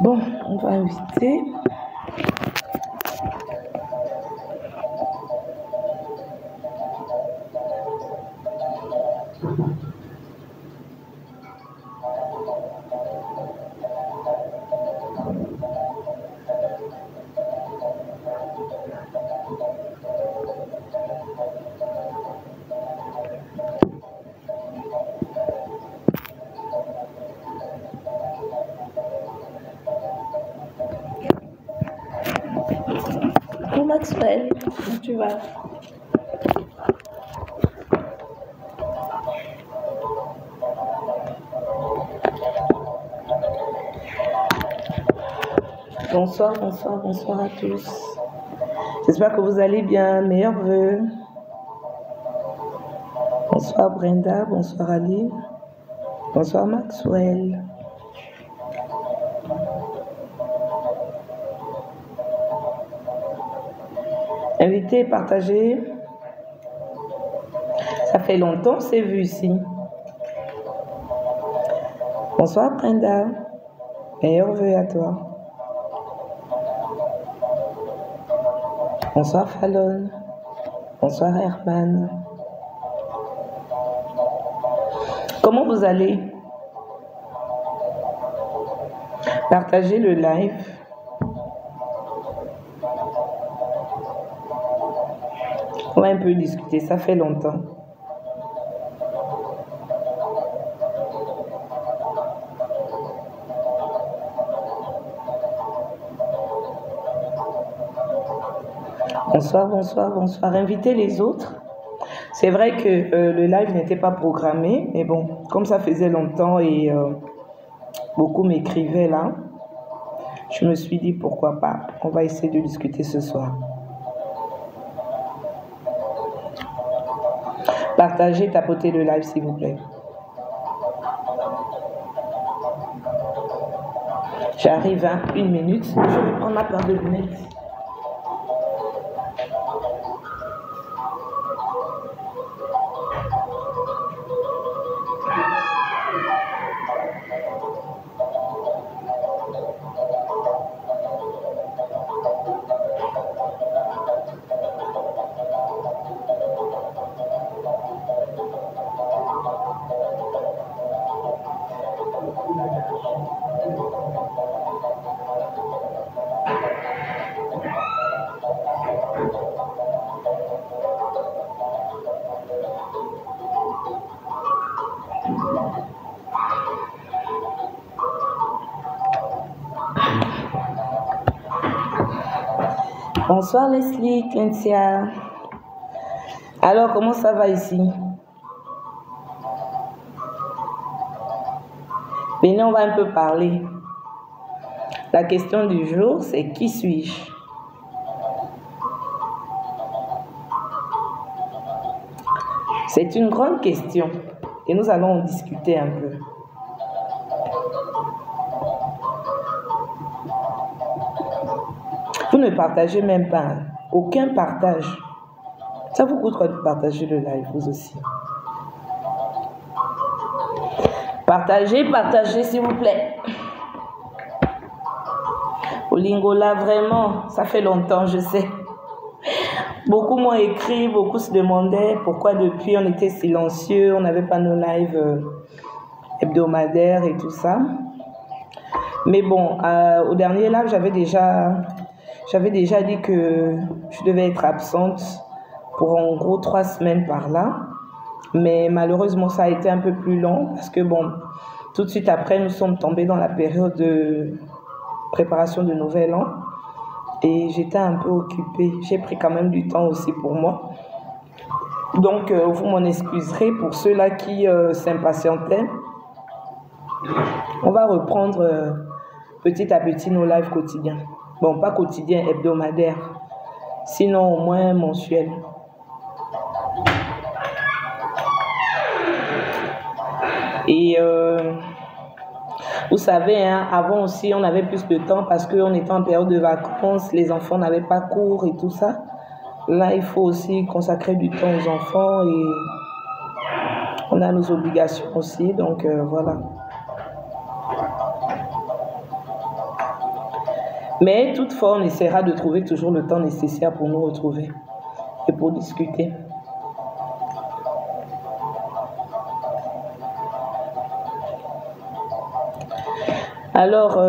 Bon, on va inviter. Coucou Maxwell, comment tu vas? Bonsoir, bonsoir, bonsoir à tous. J'espère que vous allez bien. Meilleurs vœux. Bonsoir Brenda, bonsoir Aline, bonsoir Maxwell. Invitez, partagez. Ça fait longtemps que c'est vu ici. Bonsoir Brenda. Meilleurs vœux à toi. Bonsoir Fallon. Bonsoir Herman. Comment vous allez? Partagez le live. On va un peu discuter, ça fait longtemps. Bonsoir, bonsoir, bonsoir. Invitez les autres. C'est vrai que le live n'était pas programmé, mais bon, comme ça faisait longtemps et beaucoup m'écrivaient là, je me suis dit pourquoi pas. On va essayer de discuter ce soir. Partagez, tapotez le live s'il vous plaît. J'arrive à 1 minute. Je vais prendre ma paire de lunettes. Bonsoir Leslie, Clentia. Alors, comment ça va ici? Venez, on va un peu parler. La question du jour, c'est qui suis-je? C'est une grande question et nous allons en discuter un peu. Vous ne partagez même pas, hein? Aucun partage. Ça vous coûte quoi de partager le live, vous aussi? Partagez, partagez s'il vous plaît. Olingola, vraiment, ça fait longtemps, je sais. Beaucoup m'ont écrit, beaucoup se demandaient pourquoi depuis on était silencieux, on n'avait pas nos lives hebdomadaires et tout ça. Mais bon, au dernier live, j'avais déjà dit que je devais être absente pour en gros 3 semaines par là. Mais malheureusement, ça a été un peu plus long parce que bon, tout de suite après, nous sommes tombés dans la période de préparation de Nouvel An. Et j'étais un peu occupée. J'ai pris quand même du temps aussi pour moi. Donc, vous m'en excuserez pour ceux-là qui s'impatientaient. On va reprendre petit à petit nos lives quotidiens. Bon, pas quotidiens, hebdomadaires. Sinon, au moins mensuels. Et vous savez, hein, avant aussi, on avait plus de temps parce qu'on était en période de vacances, les enfants n'avaient pas cours et tout ça. Là, il faut aussi consacrer du temps aux enfants et on a nos obligations aussi, donc voilà. Mais toutefois, on essaiera de trouver toujours le temps nécessaire pour nous retrouver et pour discuter. Alors,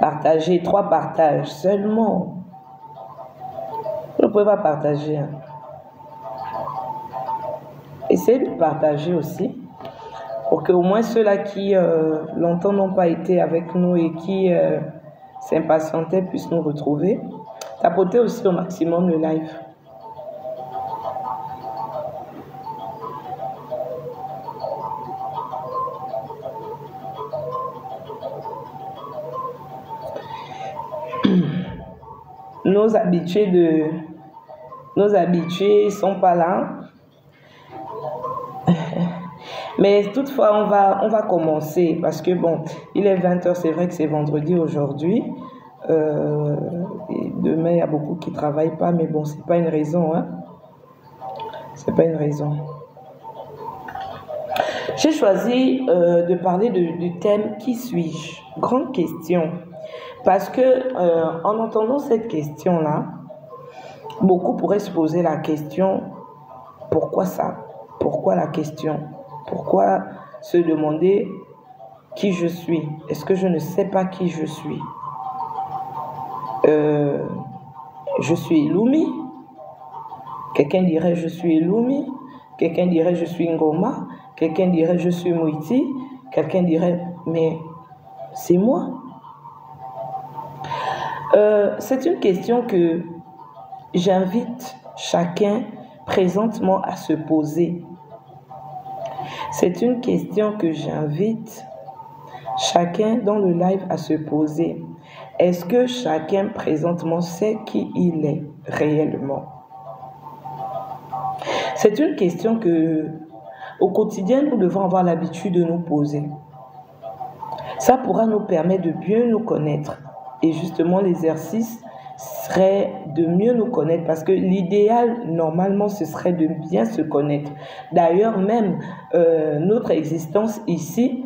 partager, 3 partages seulement. Vous ne pouvez pas partager. Hein. Essayez de partager aussi, pour qu'au moins ceux-là qui longtemps n'ont pas été avec nous et qui s'impatientaient puissent nous retrouver. Tapotez aussi au maximum le live. Nos habitués sont pas là. Mais toutefois, on va commencer parce que bon, il est 20h, c'est vrai que c'est vendredi aujourd'hui. Demain, il y a beaucoup qui ne travaillent pas, mais bon, c'est pas une raison. Hein? C'est pas une raison. J'ai choisi de parler du thème « Qui suis-je » Grande question. Parce que en entendant cette question-là, beaucoup pourraient se poser la question « Pourquoi ça ?» Pourquoi la question? Pourquoi se demander qui je suis? Est-ce que je ne sais pas qui je suis? Je suis Lumi. Quelqu'un dirait je suis Lumi. Quelqu'un dirait je suis Ngoma. Quelqu'un dirait je suis Mouiti. Quelqu'un dirait mais c'est moi. C'est une question que j'invite chacun présentement à se poser. C'est une question que j'invite chacun dans le live à se poser. Est-ce que chacun présentement sait qui il est réellement? C'est une question que, au quotidien, nous devons avoir l'habitude de nous poser. Ça pourra nous permettre de bien nous connaître. Et justement, l'exercice serait de mieux nous connaître parce que l'idéal, normalement, ce serait de bien se connaître. D'ailleurs, même notre existence ici,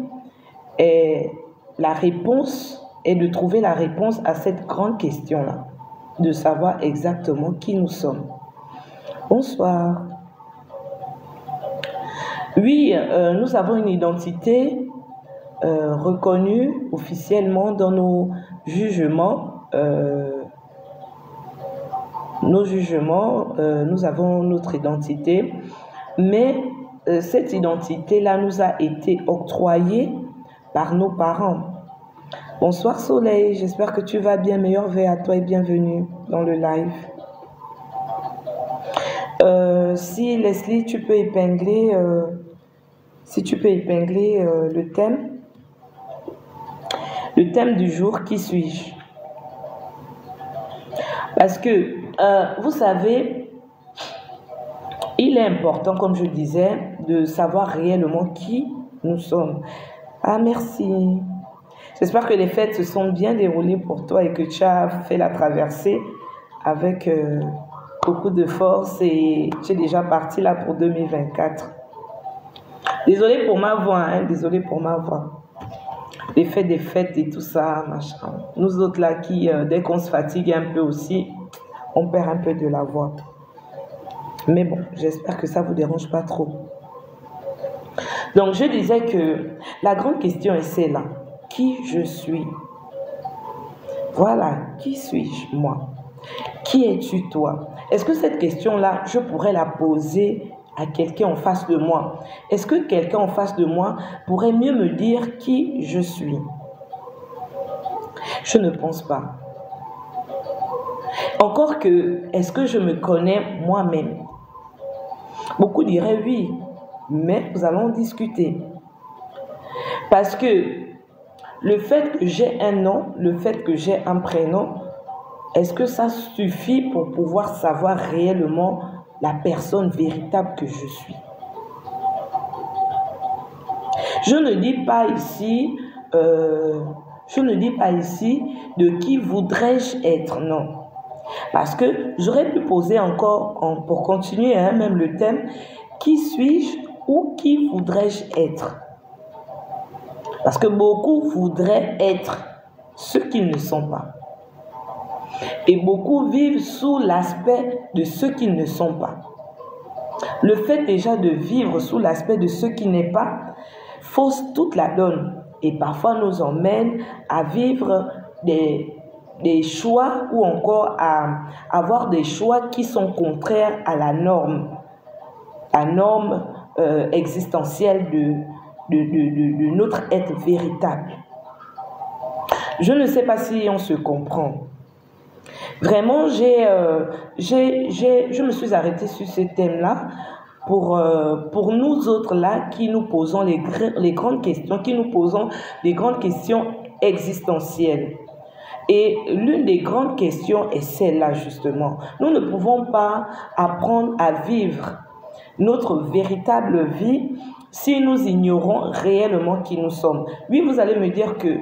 la réponse est de trouver la réponse à cette grande question-là, de savoir exactement qui nous sommes. Bonsoir. Oui, nous avons une identité reconnue officiellement dans nos jugements. Nous avons notre identité, mais cette identité-là nous a été octroyée par nos parents. Bonsoir Soleil, j'espère que tu vas bien, meilleur vœu à toi et bienvenue dans le live. Si Leslie, tu peux épingler, le thème du jour, qui suis-je? Parce que, vous savez, il est important, comme je disais, de savoir réellement qui nous sommes. Ah, merci. J'espère que les fêtes se sont bien déroulées pour toi et que tu as fait la traversée avec beaucoup de force et tu es déjà parti là pour 2024. Désolée pour ma voix, hein, désolée pour ma voix. L'effet des fêtes et tout ça, machin. Nous autres là qui, dès qu'on se fatigue un peu aussi, on perd un peu de la voix. Mais bon, j'espère que ça ne vous dérange pas trop. Donc, je disais que la grande question est celle-là. Qui je suis? Voilà, qui suis-je, moi? Qui es-tu, toi? Est-ce que cette question-là, je pourrais la poser à quelqu'un en face de moi? Est-ce que quelqu'un en face de moi pourrait mieux me dire qui je suis? Je ne pense pas. Encore que, est-ce que je me connais moi-même? Beaucoup diraient oui, mais nous allons discuter. Parce que le fait que j'ai un nom, le fait que j'ai un prénom, est-ce que ça suffit pour pouvoir savoir réellement la personne véritable que je suis. Je ne dis pas ici de qui voudrais-je être, non. Parce que j'aurais pu poser encore, pour continuer, même le thème, qui suis-je ou qui voudrais-je être? Parce que beaucoup voudraient être ce qu'ils ne sont pas. Et beaucoup vivent sous l'aspect de ce qu'ils ne sont pas. Le fait déjà de vivre sous l'aspect de ce qui n'est pas fausse toute la donne et parfois nous emmène à vivre des choix ou encore à avoir des choix qui sont contraires à la norme existentielle de notre être véritable. Je ne sais pas si on se comprend. Vraiment, je me suis arrêtée sur ce thème-là pour nous autres là qui nous posons les grandes questions, qui nous posons des grandes questions existentielles. Et l'une des grandes questions est celle-là justement. Nous ne pouvons pas apprendre à vivre notre véritable vie si nous ignorons réellement qui nous sommes. Oui, vous allez me dire que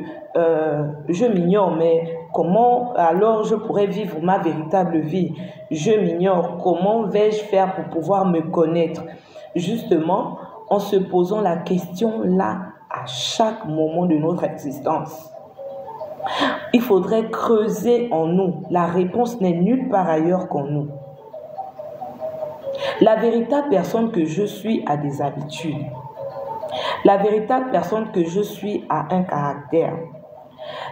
je m'ignore, mais comment alors je pourrais vivre ma véritable vie? Je m'ignore, comment vais-je faire pour pouvoir me connaître? Justement, en se posant la question là à chaque moment de notre existence. Il faudrait creuser en nous. La réponse n'est nulle part ailleurs qu'en nous. La véritable personne que je suis a des habitudes. La véritable personne que je suis a un caractère.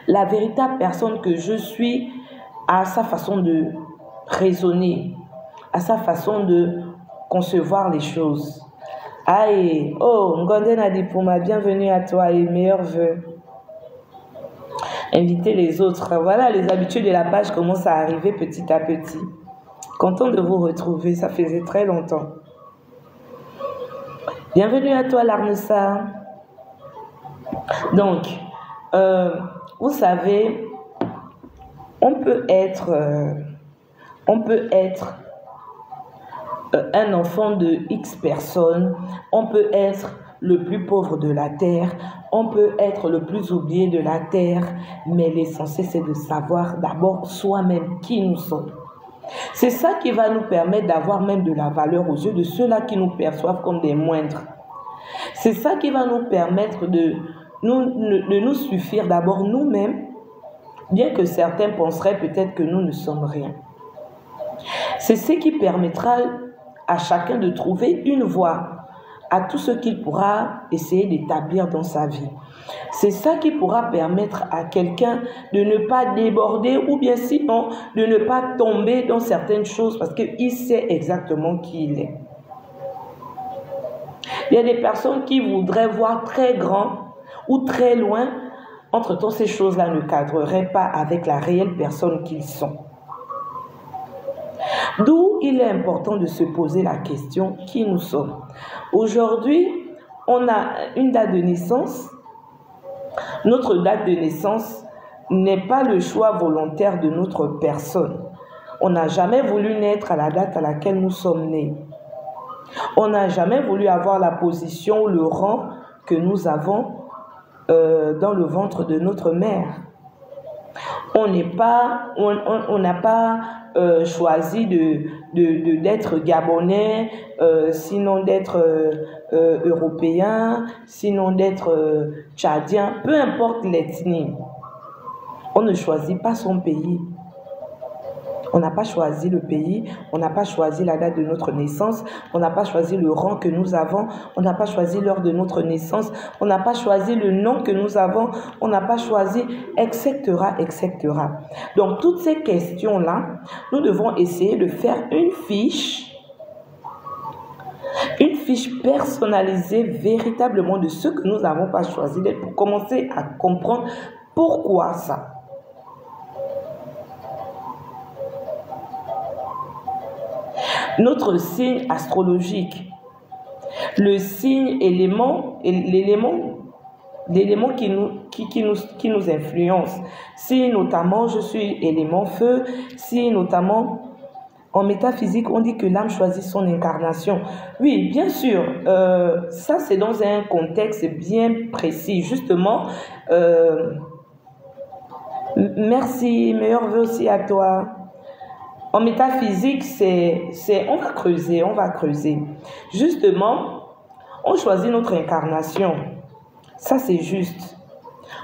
La véritable personne que je suis a sa façon de raisonner, a sa façon de concevoir les choses. Aïe, oh, Ngondé Nadipouma, bienvenue à toi et meilleurs vœux. Invitez les autres. Voilà, les habitudes de la page commencent à arriver petit à petit. Content de vous retrouver, ça faisait très longtemps. Bienvenue à toi, Larnessa. Donc, vous savez, on peut être un enfant de X personnes, on peut être le plus pauvre de la terre, on peut être le plus oublié de la terre, mais l'essentiel c'est de savoir d'abord soi-même qui nous sommes. C'est ça qui va nous permettre d'avoir même de la valeur aux yeux de ceux-là qui nous perçoivent comme des moindres. C'est ça qui va nous permettre de nous suffire d'abord nous-mêmes, bien que certains penseraient peut-être que nous ne sommes rien. C'est ce qui permettra à chacun de trouver une voie à tout ce qu'il pourra essayer d'établir dans sa vie. C'est ça qui pourra permettre à quelqu'un de ne pas déborder ou bien sinon de ne pas tomber dans certaines choses parce qu'il sait exactement qui il est. Il y a des personnes qui voudraient voir très grand ou très loin. Entre-temps, ces choses-là ne cadreraient pas avec la réelle personne qu'ils sont. D'où il est important de se poser la question qui nous sommes. Aujourd'hui, on a une date de naissance. Notre date de naissance n'est pas le choix volontaire de notre personne. On n'a jamais voulu naître à la date à laquelle nous sommes nés. On n'a jamais voulu avoir la position ou le rang que nous avons dans le ventre de notre mère. On n'a pas choisi d'être Gabonais, sinon d'être Européen, sinon d'être Tchadien, peu importe l'ethnie. On ne choisit pas son pays. On n'a pas choisi le pays, on n'a pas choisi la date de notre naissance, on n'a pas choisi le rang que nous avons, on n'a pas choisi l'heure de notre naissance, on n'a pas choisi le nom que nous avons, on n'a pas choisi, etc., etc. Donc, toutes ces questions-là, nous devons essayer de faire une fiche personnalisée véritablement de ce que nous n'avons pas choisi pour commencer à comprendre pourquoi ça. Notre signe astrologique, le signe élément, l'élément qui nous influence. Si notamment je suis élément feu, si notamment En métaphysique, on dit que l'âme choisit son incarnation. Oui, bien sûr, ça c'est dans un contexte bien précis. Justement, merci, meilleurs vœux aussi à toi. En métaphysique, on va creuser, on va creuser. Justement, on choisit notre incarnation. Ça c'est juste.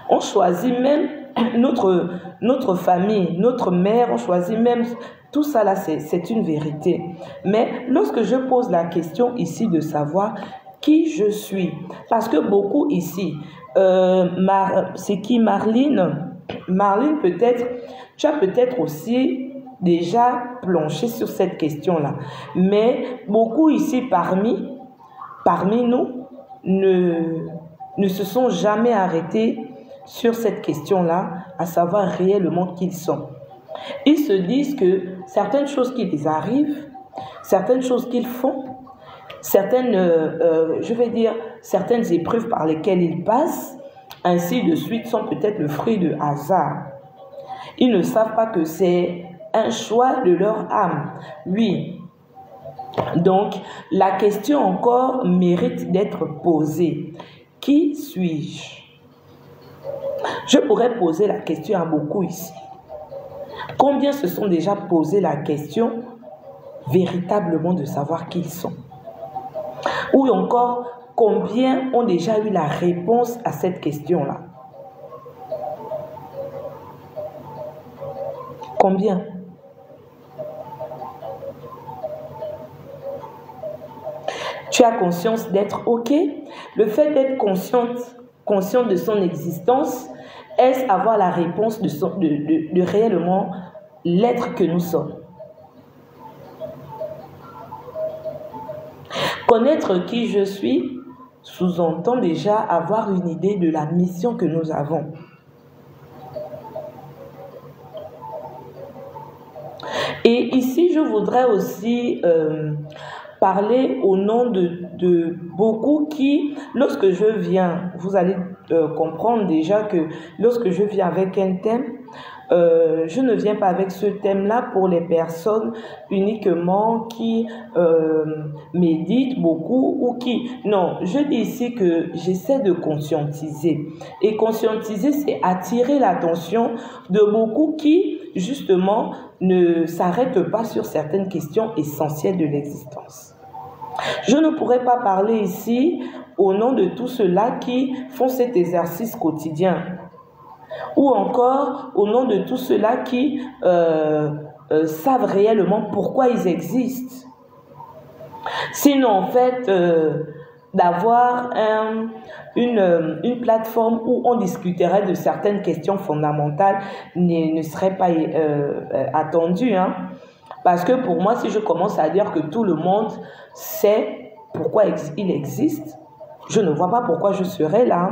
On choisit même notre famille, notre mère, on choisit même... Tout ça là, c'est une vérité. Mais lorsque je pose la question ici de savoir qui je suis, parce que beaucoup ici, c'est qui Marlene? Marlene, peut-être, tu as peut-être aussi déjà planché sur cette question-là. Mais beaucoup ici parmi nous ne se sont jamais arrêtés sur cette question-là, à savoir réellement qui ils sont. Ils se disent que certaines choses qui les arrivent, certaines choses qu'ils font, certaines épreuves par lesquelles ils passent, ainsi de suite, sont peut-être le fruit de hasard. Ils ne savent pas que c'est un choix de leur âme. Oui. Donc, la question encore mérite d'être posée. Qui suis-je? Je pourrais poser la question à beaucoup ici. Combien se sont déjà posé la question véritablement de savoir qui ils sont? Ou encore, combien ont déjà eu la réponse à cette question-là? Combien? Tu as conscience d'être OK? Le fait d'être conscient de son existence, est-ce avoir la réponse de réellement l'être que nous sommes? Connaître qui je suis sous-entend déjà avoir une idée de la mission que nous avons. Et ici, je voudrais aussi parler au nom de beaucoup qui, lorsque je viens, vous allez comprendre déjà que lorsque je viens avec un thème, je ne viens pas avec ce thème-là pour les personnes uniquement qui méditent beaucoup ou qui... Non, je dis ici que j'essaie de conscientiser. Et conscientiser, c'est attirer l'attention de beaucoup qui, justement, ne s'arrêtent pas sur certaines questions essentielles de l'existence. Je ne pourrais pas parler ici au nom de tous ceux-là qui font cet exercice quotidien. Ou encore au nom de tous ceux-là qui savent réellement pourquoi ils existent. Sinon, en fait, d'avoir une plateforme où on discuterait de certaines questions fondamentales ne serait pas attendu. Hein? Parce que pour moi, si je commence à dire que tout le monde sait pourquoi il existe, je ne vois pas pourquoi je serais là.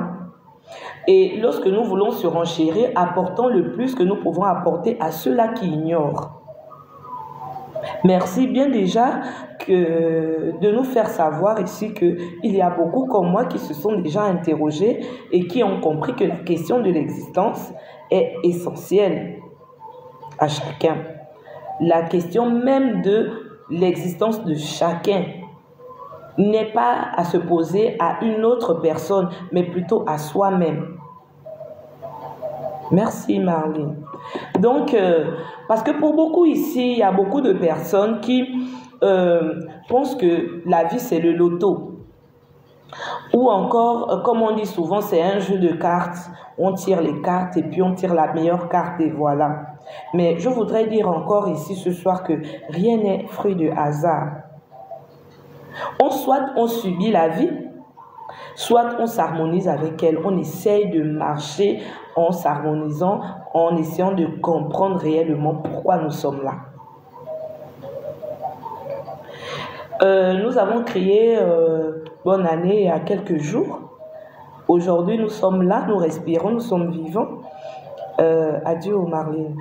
Et lorsque nous voulons surenchérir, apportons le plus que nous pouvons apporter à ceux-là qui ignorent. Merci bien déjà de nous faire savoir ici qu'il y a beaucoup comme moi qui se sont déjà interrogés et qui ont compris que la question de l'existence est essentielle à chacun. La question même de l'existence de chacun n'est pas à se poser à une autre personne, mais plutôt à soi-même. Merci Marlene. Donc, parce que pour beaucoup ici, il y a beaucoup de personnes qui pensent que la vie c'est le loto. Ou encore, comme on dit souvent, c'est un jeu de cartes. On tire les cartes et puis on tire la meilleure carte et voilà. Mais je voudrais dire encore ici ce soir que rien n'est fruit de hasard. Soit on subit la vie, soit on s'harmonise avec elle. On essaye de marcher en s'harmonisant, en essayant de comprendre réellement pourquoi nous sommes là. Nous avons crié bonne année il y a quelques jours. Aujourd'hui, nous sommes là, nous respirons, nous sommes vivants. Adieu Marlene.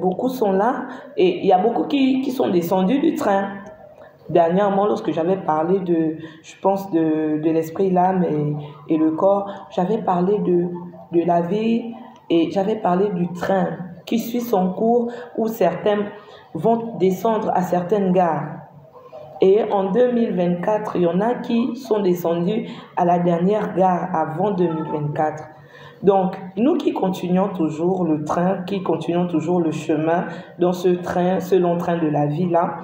Beaucoup sont là et il y a beaucoup qui sont descendus du train. Dernièrement, lorsque j'avais parlé de l'esprit, l'âme et le corps, j'avais parlé de la vie et j'avais parlé du train qui suit son cours, où certains vont descendre à certaines gares. Et en 2024, il y en a qui sont descendus à la dernière gare avant 2024. Donc, nous qui continuons toujours le train, qui continuons toujours le chemin dans ce long train de la vie-là,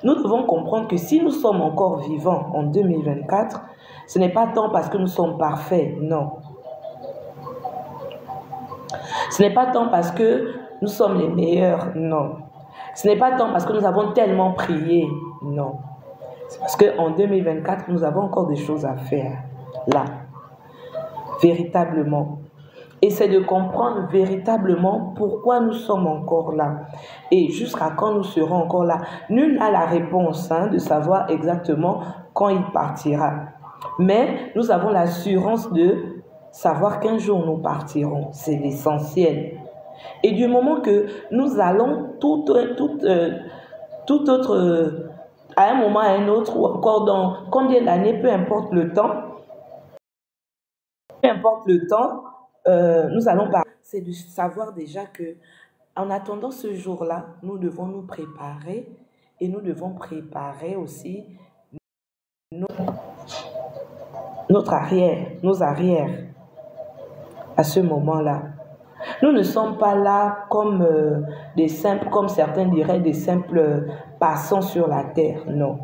nous devons comprendre que si nous sommes encore vivants en 2024, ce n'est pas tant parce que nous sommes parfaits, non. Ce n'est pas tant parce que nous sommes les meilleurs, non. Ce n'est pas tant parce que nous avons tellement prié, non. C'est parce qu'en 2024, nous avons encore des choses à faire, là, véritablement. Et c'est de comprendre véritablement pourquoi nous sommes encore là. Et jusqu'à quand nous serons encore là. Nul n'a la réponse de savoir exactement quand il partira. Mais nous avons l'assurance de savoir qu'un jour nous partirons. C'est l'essentiel. Et du moment que nous allons tout autre... à un moment, à un autre, ou encore dans combien d'années, peu importe le temps, nous allons parler. C'est de savoir déjà que, en attendant ce jour-là, nous devons nous préparer et nous devons préparer aussi nos arrières à ce moment-là. Nous ne sommes pas là comme comme certains diraient, des simples passants sur la terre. Non.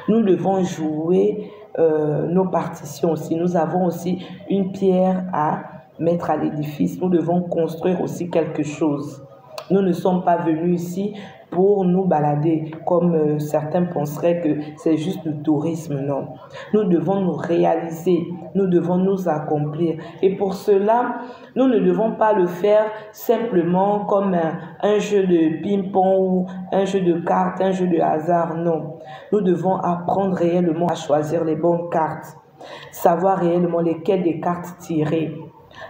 Nous devons jouer nos partitions aussi. Nous avons aussi une pierre à mettre à l'édifice. Nous devons construire aussi quelque chose. Nous ne sommes pas venus ici pour nous balader, comme certains penseraient que c'est juste du tourisme. Non. Nous devons nous réaliser, nous devons nous accomplir. Et pour cela, nous ne devons pas le faire simplement comme un jeu de ping-pong ou un jeu de cartes, un jeu de hasard. Non. Nous devons apprendre réellement à choisir les bonnes cartes, savoir réellement lesquelles des cartes tirer,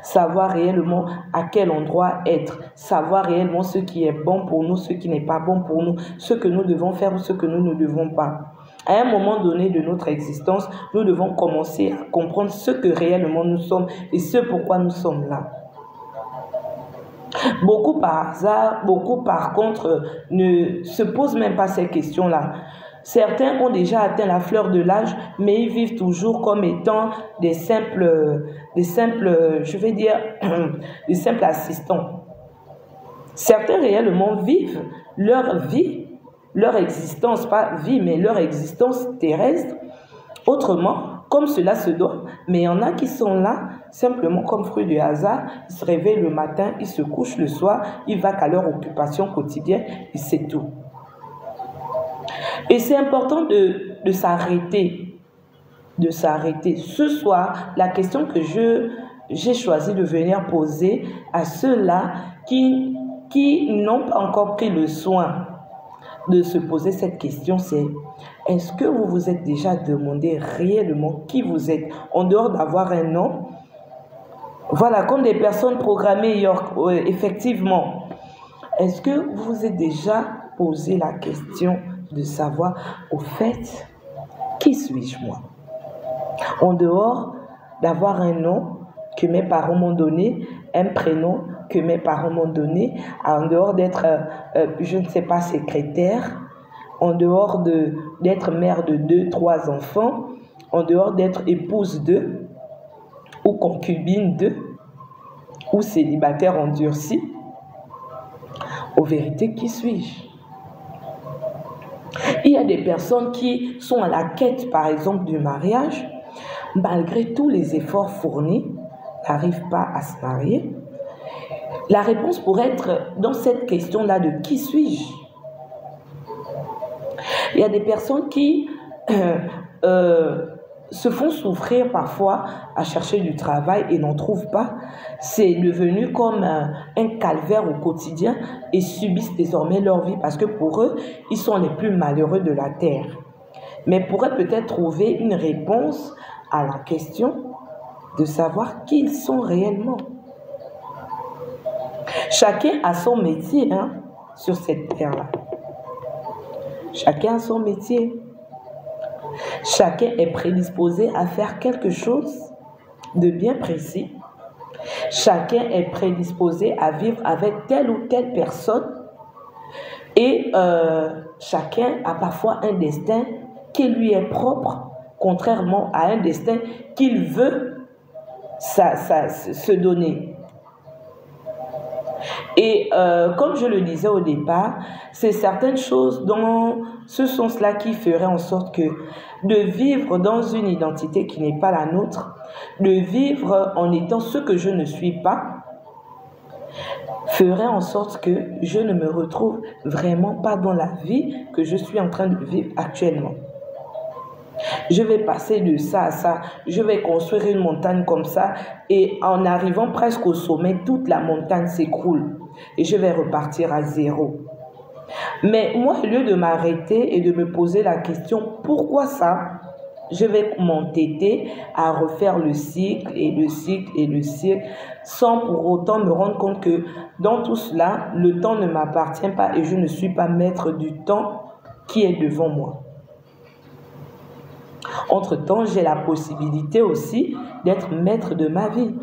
savoir réellement à quel endroit être, savoir réellement ce qui est bon pour nous, ce qui n'est pas bon pour nous, ce que nous devons faire ou ce que nous ne devons pas. À un moment donné de notre existence, nous devons commencer à comprendre ce que réellement nous sommes et ce pourquoi nous sommes là. Beaucoup par hasard, beaucoup par contre ne se posent même pas ces questions-là. Certains ont déjà atteint la fleur de l'âge, mais ils vivent toujours comme étant des simples, je vais dire, des simples assistants. Certains réellement vivent leur vie, leur existence, pas vie, mais leur existence terrestre, autrement, comme cela se doit. Mais il y en a qui sont là, simplement comme fruit du hasard. Ils se réveillent le matin, ils se couchent le soir, ils vont à leur occupation quotidienne et c'est tout. Et c'est important de s'arrêter. De s'arrêter. Ce soir, la question que j'ai choisi de venir poser à ceux-là qui n'ont pas encore pris le soin de se poser cette question, c'est: est-ce que vous vous êtes déjà demandé réellement qui vous êtes, en dehors d'avoir un nom? Voilà, comme des personnes programmées, effectivement. Est-ce que vous vous êtes déjà posé la question de savoir, au fait, qui suis-je moi? En dehors d'avoir un nom que mes parents m'ont donné, un prénom que mes parents m'ont donné, en dehors d'être, je ne sais pas, secrétaire, en dehors d'être mère de 2, 3 enfants, en dehors d'être épouse de, ou concubine de, ou célibataire endurci, en vérité, qui suis-je? Il y a des personnes qui sont à la quête, par exemple, du mariage, malgré tous les efforts fournis, n'arrivent pas à se marier. La réponse pourrait être dans cette question-là de qui suis-je? Il y a des personnes qui se font souffrir parfois à chercher du travail et n'en trouvent pas. C'est devenu comme un calvaire au quotidien et subissent désormais leur vie parce que pour eux, ils sont les plus malheureux de la terre. Mais pourraient peut-être trouver une réponse à la question de savoir qui ils sont réellement. Chacun a son métier sur cette terre-là. Chacun a son métier. Chacun est prédisposé à faire quelque chose de bien précis Chacun est prédisposé à vivre avec telle ou telle personne et chacun a parfois un destin qui lui est propre, contrairement à un destin qu'il veut se donner. Et comme je le disais au départ, c'est certaines choses dans ce sens-là qui feraient en sorte que de vivre dans une identité qui n'est pas la nôtre, de vivre en étant ce que je ne suis pas, ferait en sorte que je ne me retrouve vraiment pas dans la vie que je suis en train de vivre actuellement. Je vais passer de ça à ça, je vais construire une montagne comme ça et en arrivant presque au sommet, toute la montagne s'écroule et je vais repartir à zéro. Mais moi, au lieu de m'arrêter et de me poser la question, pourquoi ça? Je vais m'entêter à refaire le cycle et le cycle et le cycle sans pour autant me rendre compte que dans tout cela, le temps ne m'appartient pas et je ne suis pas maître du temps qui est devant moi. Entre-temps, j'ai la possibilité aussi d'être maître de ma vie.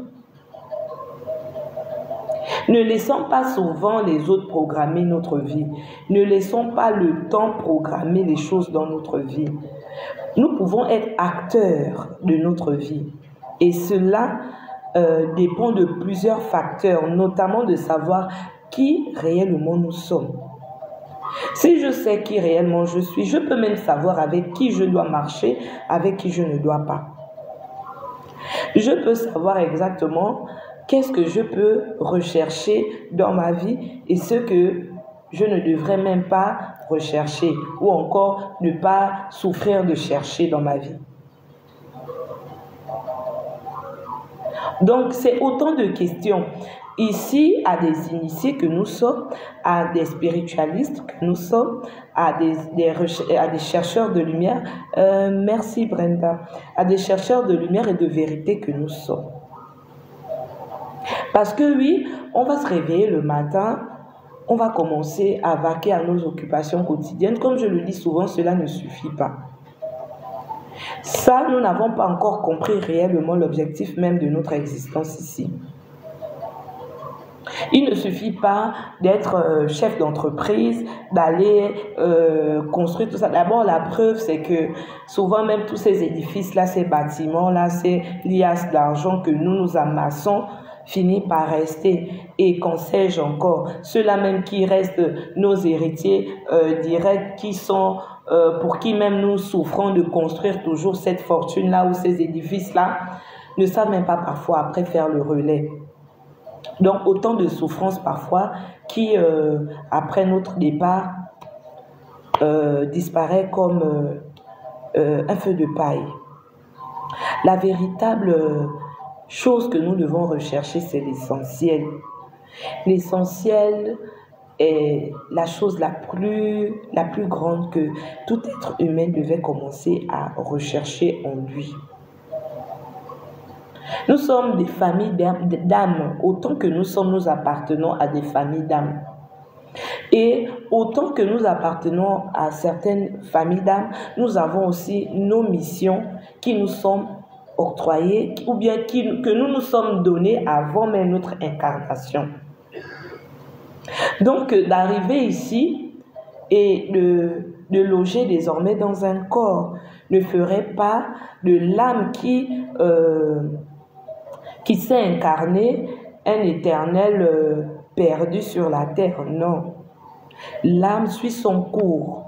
Ne laissons pas souvent les autres programmer notre vie. Ne laissons pas le temps programmer les choses dans notre vie. Nous pouvons être acteurs de notre vie. Et cela dépend de plusieurs facteurs, notamment de savoir qui réellement nous sommes. Si je sais qui réellement je suis, je peux même savoir avec qui je dois marcher, avec qui je ne dois pas. Je peux savoir exactement qu'est-ce que je peux rechercher dans ma vie et ce que je ne devrais même pas rechercher ou encore ne pas souffrir de chercher dans ma vie. Donc, c'est autant de questions. Ici, à des initiés que nous sommes, à des spiritualistes que nous sommes, à des chercheurs de lumière, merci Brenda, à des chercheurs de lumière et de vérité que nous sommes. Parce que oui, on va se réveiller le matin, on va commencer à vaquer à nos occupations quotidiennes. Comme je le dis souvent, cela ne suffit pas. Ça, nous n'avons pas encore compris réellement l'objectif même de notre existence ici. Il ne suffit pas d'être chef d'entreprise, d'aller construire tout ça. D'abord, la preuve, c'est que souvent même tous ces édifices-là, ces bâtiments-là, ces liasses d'argent que nous amassons, finit par rester. Et qu'en sais-je encore, ceux-là même qui restent nos héritiers directs, qui sont pour qui même nous souffrons de construire toujours cette fortune-là ou ces édifices-là, ne savent même pas parfois après faire le relais. Donc autant de souffrances parfois qui, après notre départ, disparaît comme un feu de paille. La véritable chose que nous devons rechercher, c'est l'essentiel. L'essentiel est la chose la plus grande que tout être humain devait commencer à rechercher en lui. Nous sommes des familles d'âmes, autant que nous appartenons à des familles d'âmes. Et autant que nous appartenons à certaines familles d'âmes, nous avons aussi nos missions qui nous sont octroyées ou bien que nous nous sommes données avant même notre incarnation. Donc, d'arriver ici et de loger désormais dans un corps ne ferait pas de l'âme qui s'est incarné un éternel perdu sur la terre. Non. L'âme suit son cours,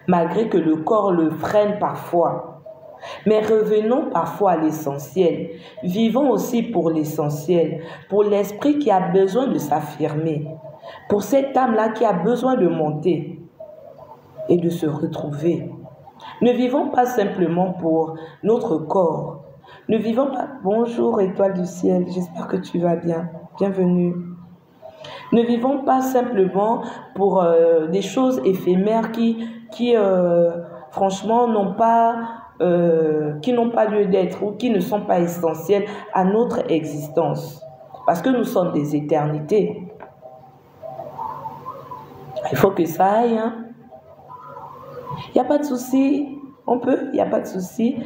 malgré que le corps le freine parfois. Mais revenons parfois à l'essentiel. Vivons aussi pour l'essentiel, pour l'esprit qui a besoin de s'affirmer, pour cette âme-là qui a besoin de monter et de se retrouver. Ne vivons pas simplement pour notre corps. Ne vivons pas... Bonjour étoile du ciel, j'espère que tu vas bien. Bienvenue. Ne vivons pas simplement pour des choses éphémères qui franchement, n'ont pas lieu d'être ou qui ne sont pas essentielles à notre existence. Parce que nous sommes des éternités. Il faut que ça aille. Il n'y a pas de souci. On peut, il n'y a pas de souci.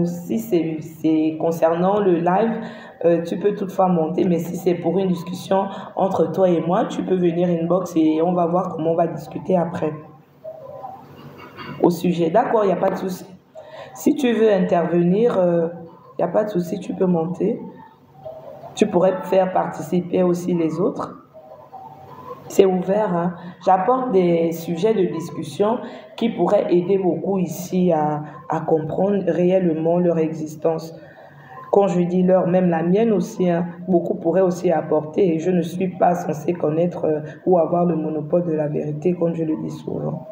Si c'est concernant le live, tu peux toutefois monter, mais si c'est pour une discussion entre toi et moi, tu peux venir inbox et on va voir comment on va discuter après au sujet. D'accord, il n'y a pas de souci. Si tu veux intervenir, il n'y a pas de souci, tu peux monter. Tu pourrais faire participer aussi les autres. C'est ouvert, hein. J'apporte des sujets de discussion qui pourraient aider beaucoup ici à comprendre réellement leur existence. Quand je dis leur, même la mienne aussi, hein, beaucoup pourraient aussi apporter et je ne suis pas censée connaître ou avoir le monopole de la vérité, comme je le dis souvent.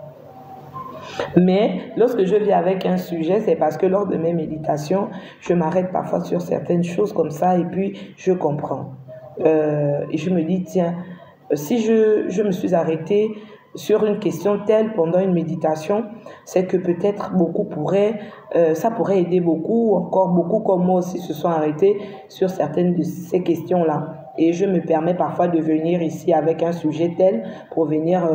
Mais lorsque je viens avec un sujet, c'est parce que lors de mes méditations, je m'arrête parfois sur certaines choses comme ça et puis je comprends. Et je me dis, tiens, si je me suis arrêtée sur une question telle pendant une méditation, c'est que peut-être ça pourrait aider beaucoup, encore beaucoup comme moi aussi se sont arrêtés sur certaines de ces questions-là. Et je me permets parfois de venir ici avec un sujet tel pour venir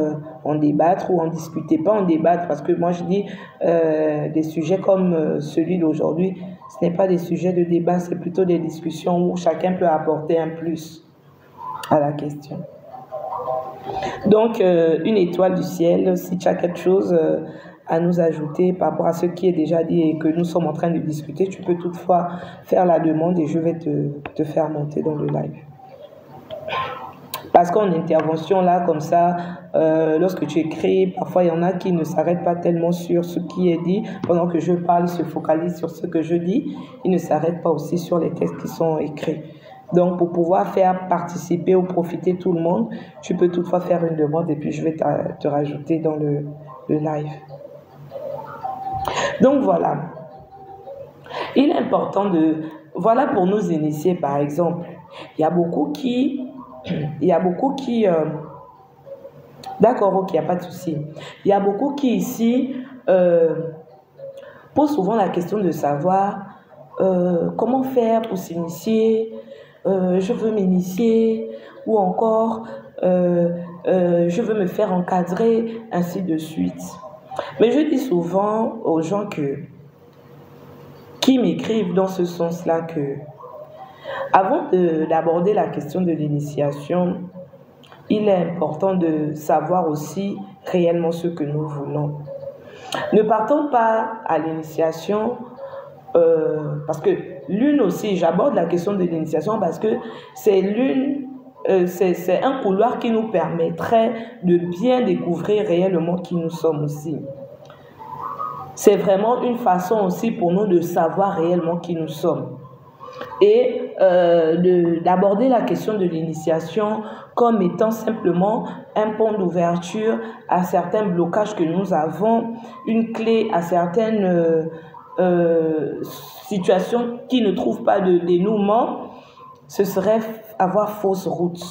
en débattre ou en discuter. Pas en débattre, parce que moi je dis des sujets comme celui d'aujourd'hui, ce n'est pas des sujets de débat, c'est plutôt des discussions où chacun peut apporter un plus à la question. Donc, une étoile du ciel, si tu as quelque chose à nous ajouter par rapport à ce qui est déjà dit et que nous sommes en train de discuter, tu peux toutefois faire la demande et je vais te faire monter dans le live. Parce qu'en intervention, là, comme ça, lorsque tu écris, parfois il y en a qui ne s'arrêtent pas tellement sur ce qui est dit. Pendant que je parle, ils se focalisent sur ce que je dis. Ils ne s'arrêtent pas aussi sur les textes qui sont écrits. Donc, pour pouvoir faire participer ou profiter tout le monde, tu peux toutefois faire une demande et puis je vais te rajouter dans le live. Donc, voilà. Il est important voilà pour nous initier, par exemple. Il y a beaucoup qui... D'accord, ok, il n'y a pas de souci. Il y a beaucoup qui ici posent souvent la question de savoir comment faire pour s'initier. Je veux m'initier, ou encore je veux me faire encadrer, ainsi de suite. Mais je dis souvent aux gens qui m'écrivent dans ce sens-là que avant d'aborder la question de l'initiation, il est important de savoir aussi réellement ce que nous voulons. Ne partons pas à l'initiation parce que l'une aussi, j'aborde la question de l'initiation parce que c'est un couloir qui nous permettrait de bien découvrir réellement qui nous sommes aussi. C'est vraiment une façon aussi pour nous de savoir réellement qui nous sommes. Et d'aborder la question de l'initiation comme étant simplement un pont d'ouverture à certains blocages que nous avons, une clé à certaines situations qui ne trouvent pas de dénouement, ce serait avoir fausse route.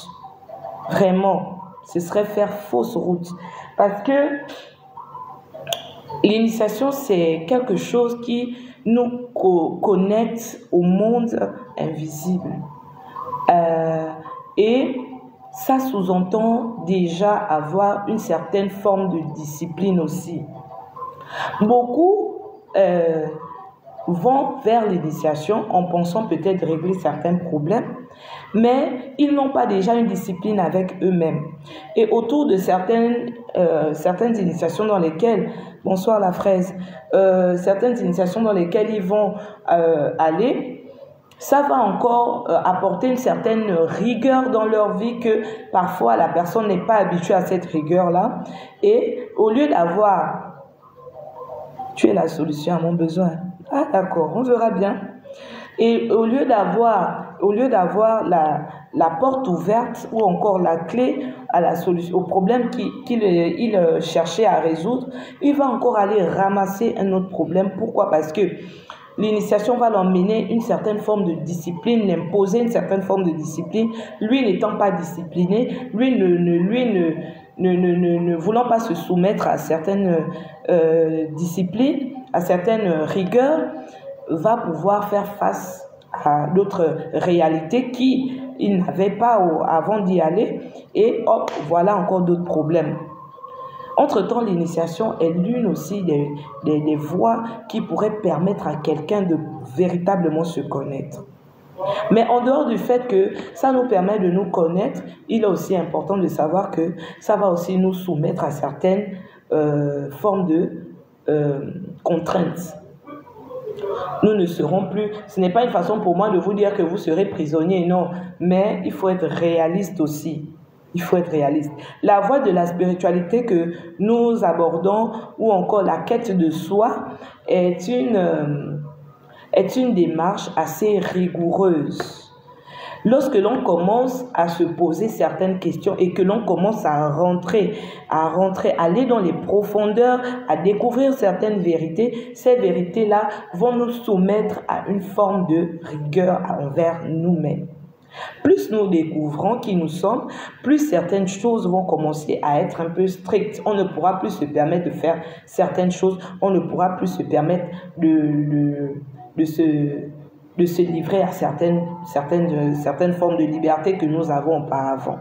Vraiment, ce serait faire fausse route. Parce que l'initiation, c'est quelque chose qui nous connecte au monde invisible. Et ça sous-entend déjà avoir une certaine forme de discipline aussi. Beaucoup vont vers l'initiation en pensant peut-être régler certains problèmes, mais ils n'ont pas déjà une discipline avec eux-mêmes. Et autour de certaines initiations dans lesquelles, bonsoir la fraise, certaines initiations dans lesquelles ils vont aller, ça va encore apporter une certaine rigueur dans leur vie que parfois la personne n'est pas habituée à cette rigueur-là. Et au lieu d'avoir... Tu es la solution à mon besoin. Ah d'accord, on verra bien. Et au lieu d'avoir la porte ouverte ou encore la clé à la solution, au problème qu'il cherchait à résoudre, il va encore aller ramasser un autre problème. Pourquoi? Parce que l'initiation va l'emmener une certaine forme de discipline, l'imposer une certaine forme de discipline. Lui n'étant pas discipliné, lui ne voulant pas se soumettre à certaines disciplines, à certaines rigueurs, va pouvoir faire face à d'autres réalités qu'il n'avait pas avant d'y aller. Et hop, voilà encore d'autres problèmes. Entre-temps, l'initiation est l'une aussi des voies qui pourraient permettre à quelqu'un de véritablement se connaître. Mais en dehors du fait que ça nous permet de nous connaître, il est aussi important de savoir que ça va aussi nous soumettre à certaines formes de contraintes. Nous ne serons plus, ce n'est pas une façon pour moi de vous dire que vous serez prisonnier, non, mais il faut être réaliste aussi. Il faut être réaliste. La voie de la spiritualité que nous abordons, ou encore la quête de soi, est une démarche assez rigoureuse. Lorsque l'on commence à se poser certaines questions et que l'on commence à aller dans les profondeurs, à découvrir certaines vérités, ces vérités-là vont nous soumettre à une forme de rigueur envers nous-mêmes. Plus nous découvrons qui nous sommes, plus certaines choses vont commencer à être un peu strictes. On ne pourra plus se permettre de faire certaines choses, on ne pourra plus se permettre de se livrer à certaines formes de liberté que nous avons auparavant.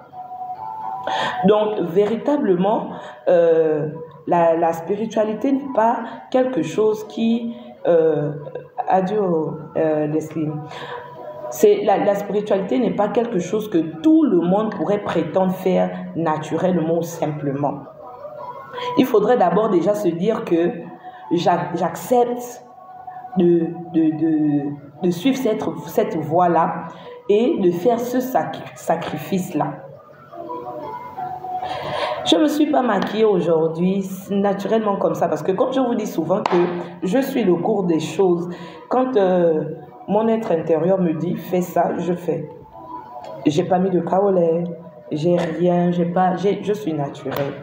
Donc, véritablement, la spiritualité n'est pas quelque chose qui... adieu, Leslie. La spiritualité n'est pas quelque chose que tout le monde pourrait prétendre faire naturellement ou simplement. Il faudrait d'abord déjà se dire que j'accepte de suivre cette voie-là et de faire ce sacrifice-là. Je ne me suis pas maquillée aujourd'hui naturellement comme ça parce que comme je vous dis souvent que je suis le cours des choses, quand mon être intérieur me dit fais ça, je fais. J'ai pas mis de kaolé, j'ai rien, je suis naturelle.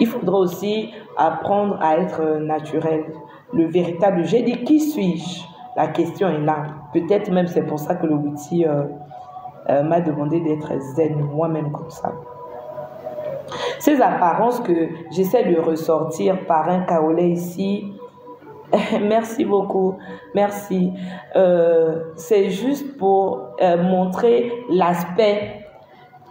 Il faudra aussi apprendre à être naturel. Le véritable, j'ai dit qui suis-je? La question est là. Peut-être même c'est pour ça que le outil m'a demandé d'être zen moi-même comme ça. Ces apparences que j'essaie de ressortir par un kaolé ici, merci beaucoup, merci. C'est juste pour montrer l'aspect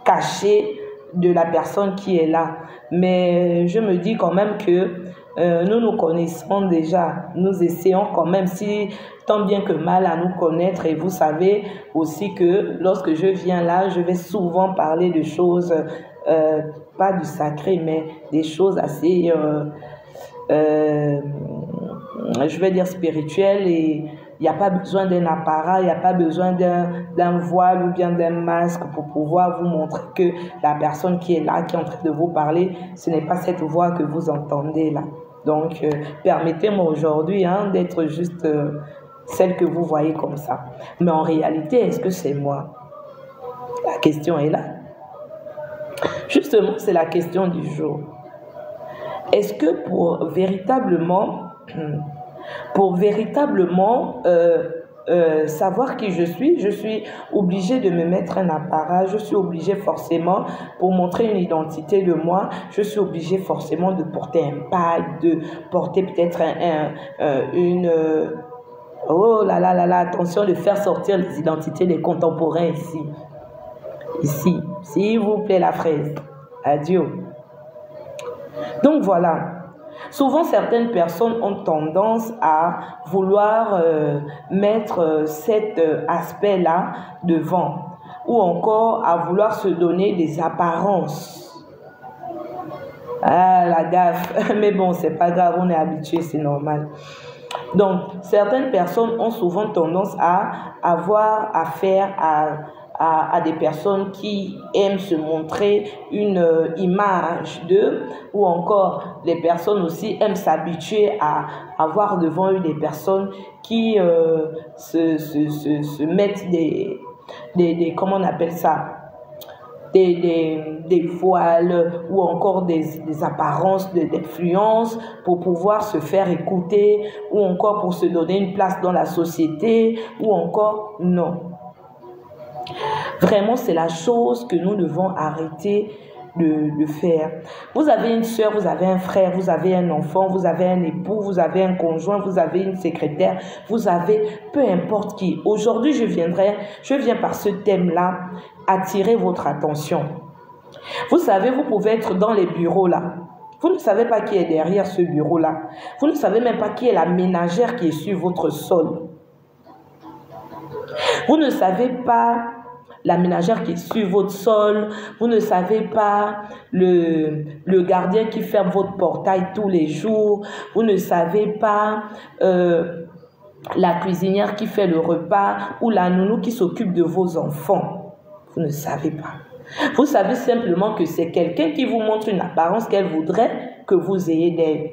caché de la personne qui est là. Mais je me dis quand même que nous nous connaissons déjà. Nous essayons quand même, si tant bien que mal, à nous connaître. Et vous savez aussi que lorsque je viens là, je vais souvent parler de choses, pas du sacré, mais des choses assez... je vais dire spirituel, et il n'y a pas besoin d'un apparat, il n'y a pas besoin d'un voile ou bien d'un masque pour pouvoir vous montrer que la personne qui est là, qui est en train de vous parler, ce n'est pas cette voix que vous entendez là. Donc, permettez-moi aujourd'hui d'être juste celle que vous voyez comme ça. Mais en réalité, est-ce que c'est moi? La question est là. Justement, c'est la question du jour. Est-ce que pour véritablement savoir qui je suis obligée de me mettre un apparat, je suis obligée forcément, pour montrer une identité de moi, je suis obligée forcément de porter un pad, de porter peut-être oh là là là là, attention de faire sortir les identités des contemporains ici. Ici, s'il vous plaît la fraise. Adieu. Donc voilà. Souvent, certaines personnes ont tendance à vouloir mettre cet aspect-là devant, ou encore à vouloir se donner des apparences. Ah, la gaffe. Mais bon, c'est pas grave, on est habitué, c'est normal. Donc, certaines personnes ont souvent tendance à avoir affaire à des personnes qui aiment se montrer une image d'eux, ou encore les personnes aussi aiment s'habituer à avoir devant eux des personnes qui se mettent des comment on appelle ça, des voiles ou encore des apparences d'influence pour pouvoir se faire écouter, ou encore pour se donner une place dans la société, ou encore non. Vraiment, c'est la chose que nous devons arrêter de faire. Vous avez une soeur, vous avez un frère, vous avez un enfant, vous avez un époux, vous avez un conjoint, vous avez une secrétaire, vous avez peu importe qui. Aujourd'hui, je viens par ce thème-là attirer votre attention. Vous savez, vous pouvez être dans les bureaux là. Vous ne savez pas qui est derrière ce bureau-là. Vous ne savez même pas qui est la ménagère qui est sur votre sol. Vous ne savez pas la ménagère qui est sur votre sol. Vous ne savez pas le gardien qui ferme votre portail tous les jours. Vous ne savez pas la cuisinière qui fait le repas ou la nounou qui s'occupe de vos enfants. Vous ne savez pas. Vous savez simplement que c'est quelqu'un qui vous montre une apparence qu'elle voudrait que vous ayez d'elle.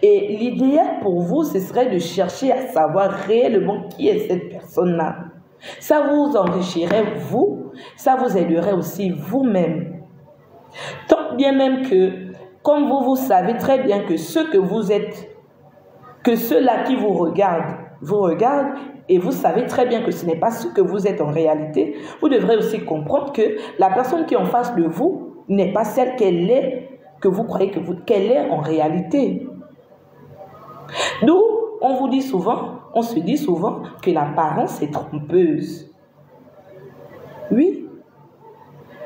Et l'idéal pour vous, ce serait de chercher à savoir réellement qui est cette personne-là. Ça vous enrichirait vous, ça vous aiderait aussi vous-même. Tant bien même que, comme vous savez très bien que ce que vous êtes, que ceux-là qui vous regardent et vous savez très bien que ce n'est pas ce que vous êtes en réalité, vous devrez aussi comprendre que la personne qui est en face de vous n'est pas celle qu'elle est, que vous croyez qu'elle est en réalité. D'où on se dit souvent que l'apparence est trompeuse. Oui.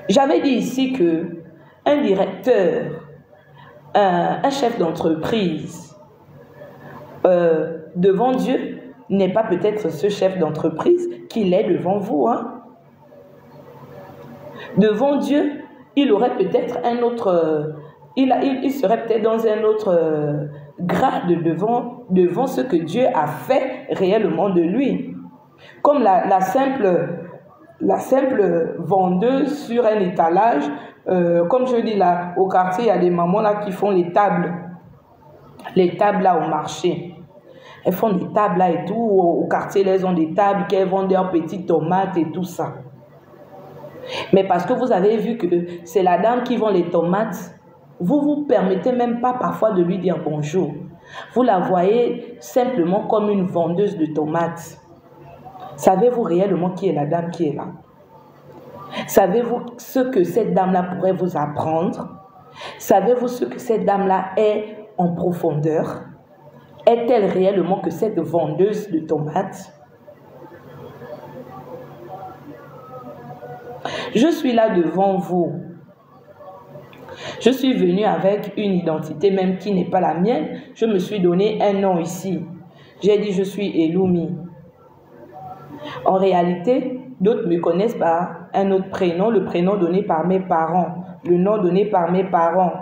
J'avais dit ici que un directeur, un chef d'entreprise, devant Dieu, n'est pas peut-être ce chef d'entreprise qu'il est devant vous. Hein? Devant Dieu, il aurait peut-être un autre... Il serait peut-être dans un autre grade devant ce que Dieu a fait réellement de lui. Comme la simple vendeuse sur un étalage, comme je dis là, au quartier, il y a des mamans là qui font les tables là au marché. Elles font des tables là et tout, au quartier, elles ont des tables qu'elles vendent leurs petites tomates et tout ça. Mais parce que vous avez vu que c'est la dame qui vend les tomates, vous ne vous permettez même pas parfois de lui dire bonjour. Vous la voyez simplement comme une vendeuse de tomates. Savez-vous réellement qui est la dame qui est là? Savez-vous ce que cette dame-là pourrait vous apprendre? Savez-vous ce que cette dame-là est en profondeur? Est-elle réellement que cette vendeuse de tomates? Je suis là devant vous. Je suis venue avec une identité même qui n'est pas la mienne. Je me suis donné un nom ici. J'ai dit je suis Elumi. En réalité, d'autres me connaissent par un autre prénom, le prénom donné par mes parents, le nom donné par mes parents.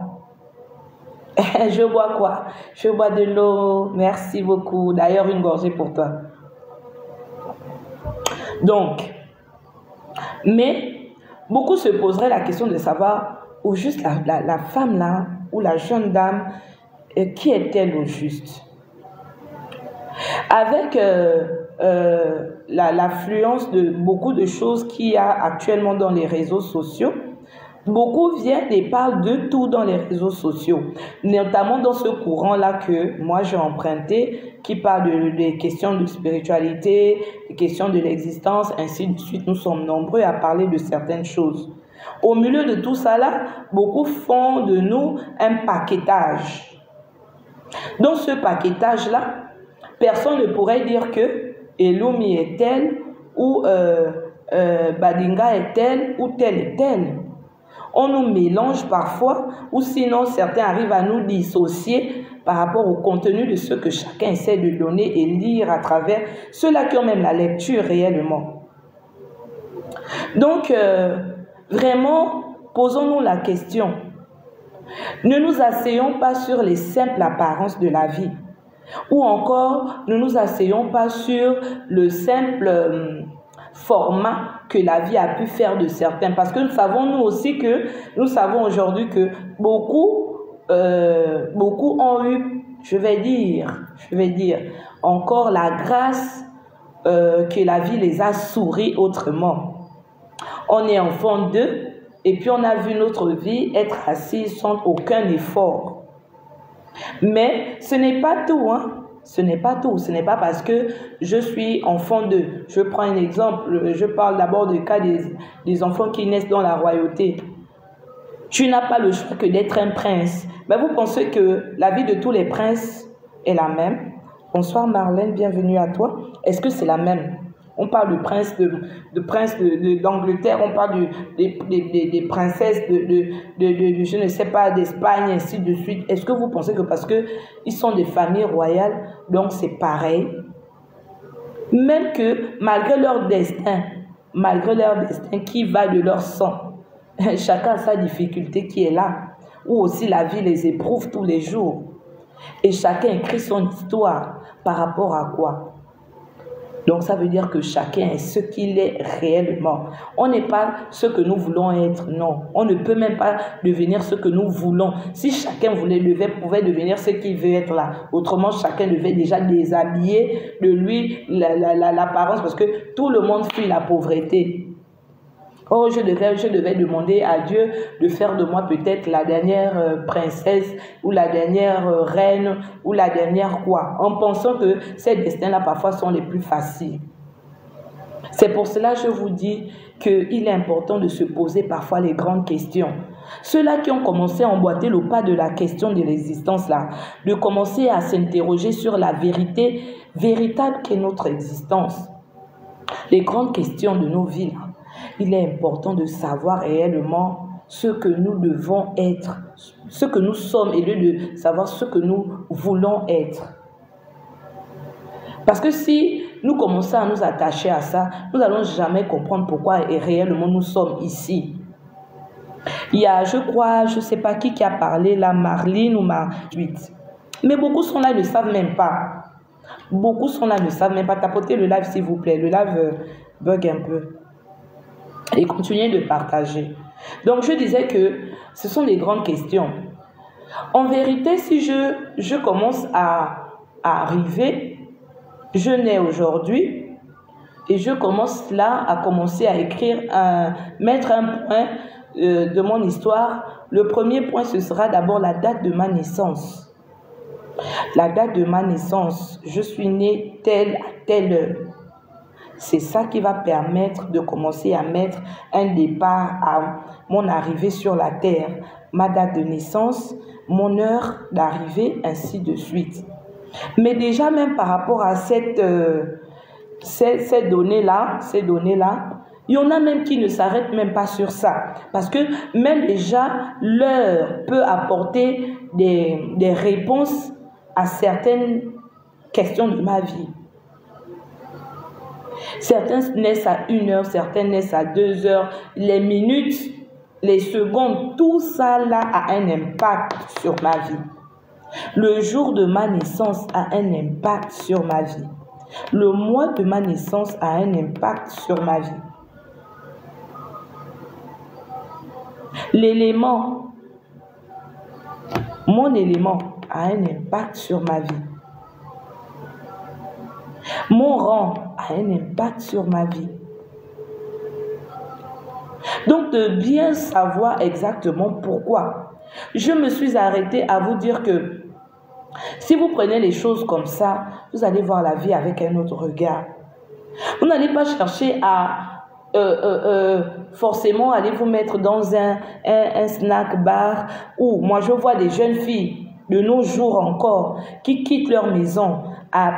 Je bois quoi? Je bois de l'eau. Merci beaucoup. D'ailleurs, une gorgée pour toi. Donc, mais beaucoup se poseraient la question de savoir, ou juste la femme là, ou la jeune dame, qui est-elle au juste? Avec l'affluence de beaucoup de choses qu'il y a actuellement dans les réseaux sociaux, beaucoup viennent et parlent de tout dans les réseaux sociaux, notamment dans ce courant-là que moi j'ai emprunté, qui parle des questions de spiritualité, des questions de l'existence, ainsi de suite. Nous sommes nombreux à parler de certaines choses. Au milieu de tout ça là, beaucoup font de nous un paquetage. Dans ce paquetage-là, personne ne pourrait dire que Elumi est tel, ou Badinga est tel, ou tel est tel. On nous mélange parfois, ou sinon certains arrivent à nous dissocier par rapport au contenu de ce que chacun essaie de donner et lire à travers ceux-là qui ont même la lecture réellement. Donc, vraiment, posons-nous la question. Ne nous asseyons pas sur les simples apparences de la vie. Ou encore, ne nous asseyons pas sur le simple format que la vie a pu faire de certains. Parce que nous savons aujourd'hui que beaucoup ont eu, je vais dire, encore la grâce que la vie les a souri autrement. On est enfant d'eux et puis on a vu notre vie être assis sans aucun effort. Mais ce n'est pas tout, hein. Ce n'est pas tout. Ce n'est pas parce que je suis enfant d'eux. Je prends un exemple. Je parle d'abord du cas des enfants qui naissent dans la royauté. Tu n'as pas le choix que d'être un prince. Mais vous pensez que la vie de tous les princes est la même? Bonsoir Marlène, bienvenue à toi. Est-ce que c'est la même? On parle de princes d'Angleterre, on parle des princesses je ne sais pas, d'Espagne, ainsi de suite. Est-ce que vous pensez que parce qu'ils sont des familles royales, donc c'est pareil? Même que malgré leur destin qui va de leur sang, chacun a sa difficulté qui est là, ou aussi la vie les éprouve tous les jours. Et chacun écrit son histoire par rapport à quoi? Donc ça veut dire que chacun est ce qu'il est réellement. On n'est pas ce que nous voulons être, non. On ne peut même pas devenir ce que nous voulons. Si chacun pouvait devenir ce qu'il veut être là. Autrement, chacun devait déjà déshabiller de lui l'apparence parce que tout le monde fuit la pauvreté. Oh, je devais demander à Dieu de faire de moi peut-être la dernière princesse ou la dernière reine ou la dernière quoi, en pensant que ces destins-là parfois sont les plus faciles. C'est pour cela que je vous dis qu'il est important de se poser parfois les grandes questions. Ceux-là qui ont commencé à emboîter le pas de la question de l'existence là, de commencer à s'interroger sur la vérité véritable qu'est notre existence. Les grandes questions de nos vies là. Il est important de savoir réellement ce que nous devons être, ce que nous sommes, et de savoir ce que nous voulons être. Parce que si nous commençons à nous attacher à ça, nous n'allons jamais comprendre pourquoi et réellement nous sommes ici. Il y a, je crois, je ne sais pas qui a parlé, là, Marlene ou Marguerite. Mais beaucoup sont là, ne savent même pas. Beaucoup sont là, ne savent même pas. Tapotez le live, s'il vous plaît. Le live bug un peu. Et continuez de partager. Donc, je disais que ce sont des grandes questions. En vérité, si je commence à arriver, je nais aujourd'hui et je commence là à commencer à écrire, mettre un point de mon histoire. Le premier point, ce sera d'abord la date de ma naissance. La date de ma naissance, je suis née telle à telle heure. C'est ça qui va permettre de commencer à mettre un départ à mon arrivée sur la terre. Ma date de naissance, mon heure d'arrivée, ainsi de suite. Mais déjà même par rapport à ces données-là, il y en a même qui ne s'arrêtent même pas sur ça. Parce que même déjà, l'heure peut apporter des réponses à certaines questions de ma vie. Certains naissent à 1 heure, certains naissent à 2 heures. Les minutes, les secondes, tout ça là a un impact sur ma vie. Le jour de ma naissance a un impact sur ma vie. Le mois de ma naissance a un impact sur ma vie. L'élément, mon élément a un impact sur ma vie. Mon rang a un impact sur ma vie. Donc, de bien savoir exactement pourquoi. Je me suis arrêtée à vous dire que si vous prenez les choses comme ça, vous allez voir la vie avec un autre regard. Vous n'allez pas chercher à forcément aller vous mettre dans un snack bar où moi je vois des jeunes filles de nos jours encore qui quittent leur maison,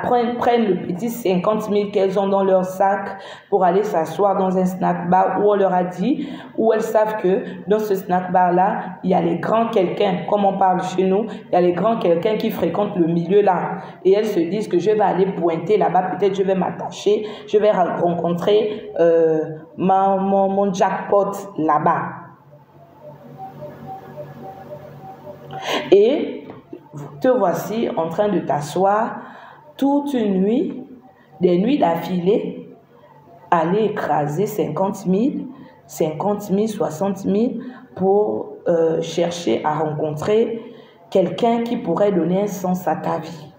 prennent le petit 50 000 qu'elles ont dans leur sac pour aller s'asseoir dans un snack bar où on leur a dit, où elles savent que dans ce snack bar là, il y a les grands quelqu'un, comme on parle chez nous, il y a les grands quelqu'un qui fréquentent le milieu là. Et elles se disent que je vais aller pointer là-bas, peut-être je vais m'attacher, je vais rencontrer mon jackpot là-bas. Et te voici en train de t'asseoir toute une nuit, des nuits d'affilée, aller écraser 50 000, 60 000 pour chercher à rencontrer quelqu'un qui pourrait donner un sens à ta vie.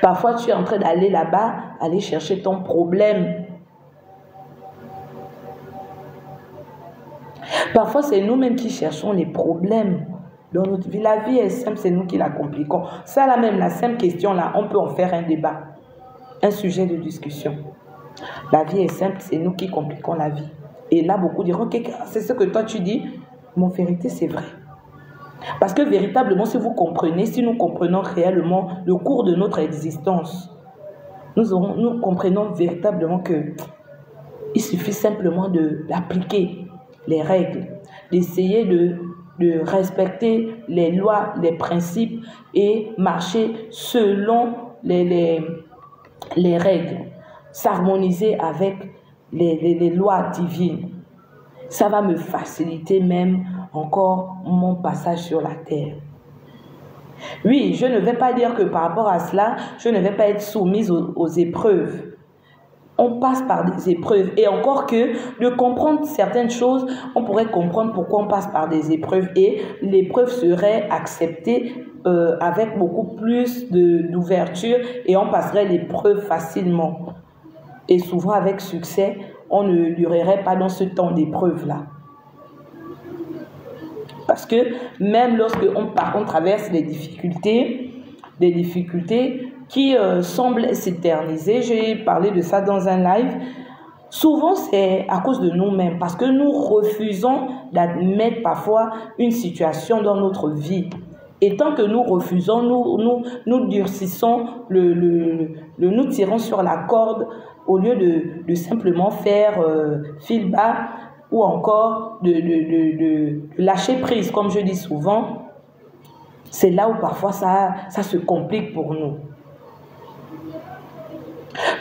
Parfois, tu es en train d'aller là-bas, aller chercher ton problème. Parfois, c'est nous-mêmes qui cherchons les problèmes dans notre vie. La vie est simple, c'est nous qui la compliquons. Ça là même, la simple question là, on peut en faire un débat, un sujet de discussion. La vie est simple, c'est nous qui compliquons la vie. Et là, beaucoup diront, ok, c'est ce que toi tu dis. Mon vérité, c'est vrai. Parce que véritablement, si vous comprenez, si nous comprenons réellement le cours de notre existence, nous comprenons véritablement que il suffit simplement d'appliquer les règles, d'essayer de respecter les lois, les principes et marcher selon les règles, s'harmoniser avec les lois divines. Ça va me faciliter même encore mon passage sur la terre. Oui, je ne vais pas dire que par rapport à cela, je ne vais pas être soumise aux épreuves. On passe par des épreuves. Et encore que de comprendre certaines choses, on pourrait comprendre pourquoi on passe par des épreuves. Et l'épreuve serait acceptée avec beaucoup plus d'ouverture et on passerait l'épreuve facilement. Et souvent avec succès, on ne durerait pas dans ce temps d'épreuve-là. Parce que même lorsque on traverse des difficultés qui semblent s'éterniser, j'ai parlé de ça dans un live, souvent c'est à cause de nous-mêmes, parce que nous refusons d'admettre parfois une situation dans notre vie. Et tant que nous refusons, nous durcissons, nous tirons sur la corde au lieu de simplement faire fil bas ou encore de lâcher prise, comme je dis souvent. C'est là où parfois ça se complique pour nous.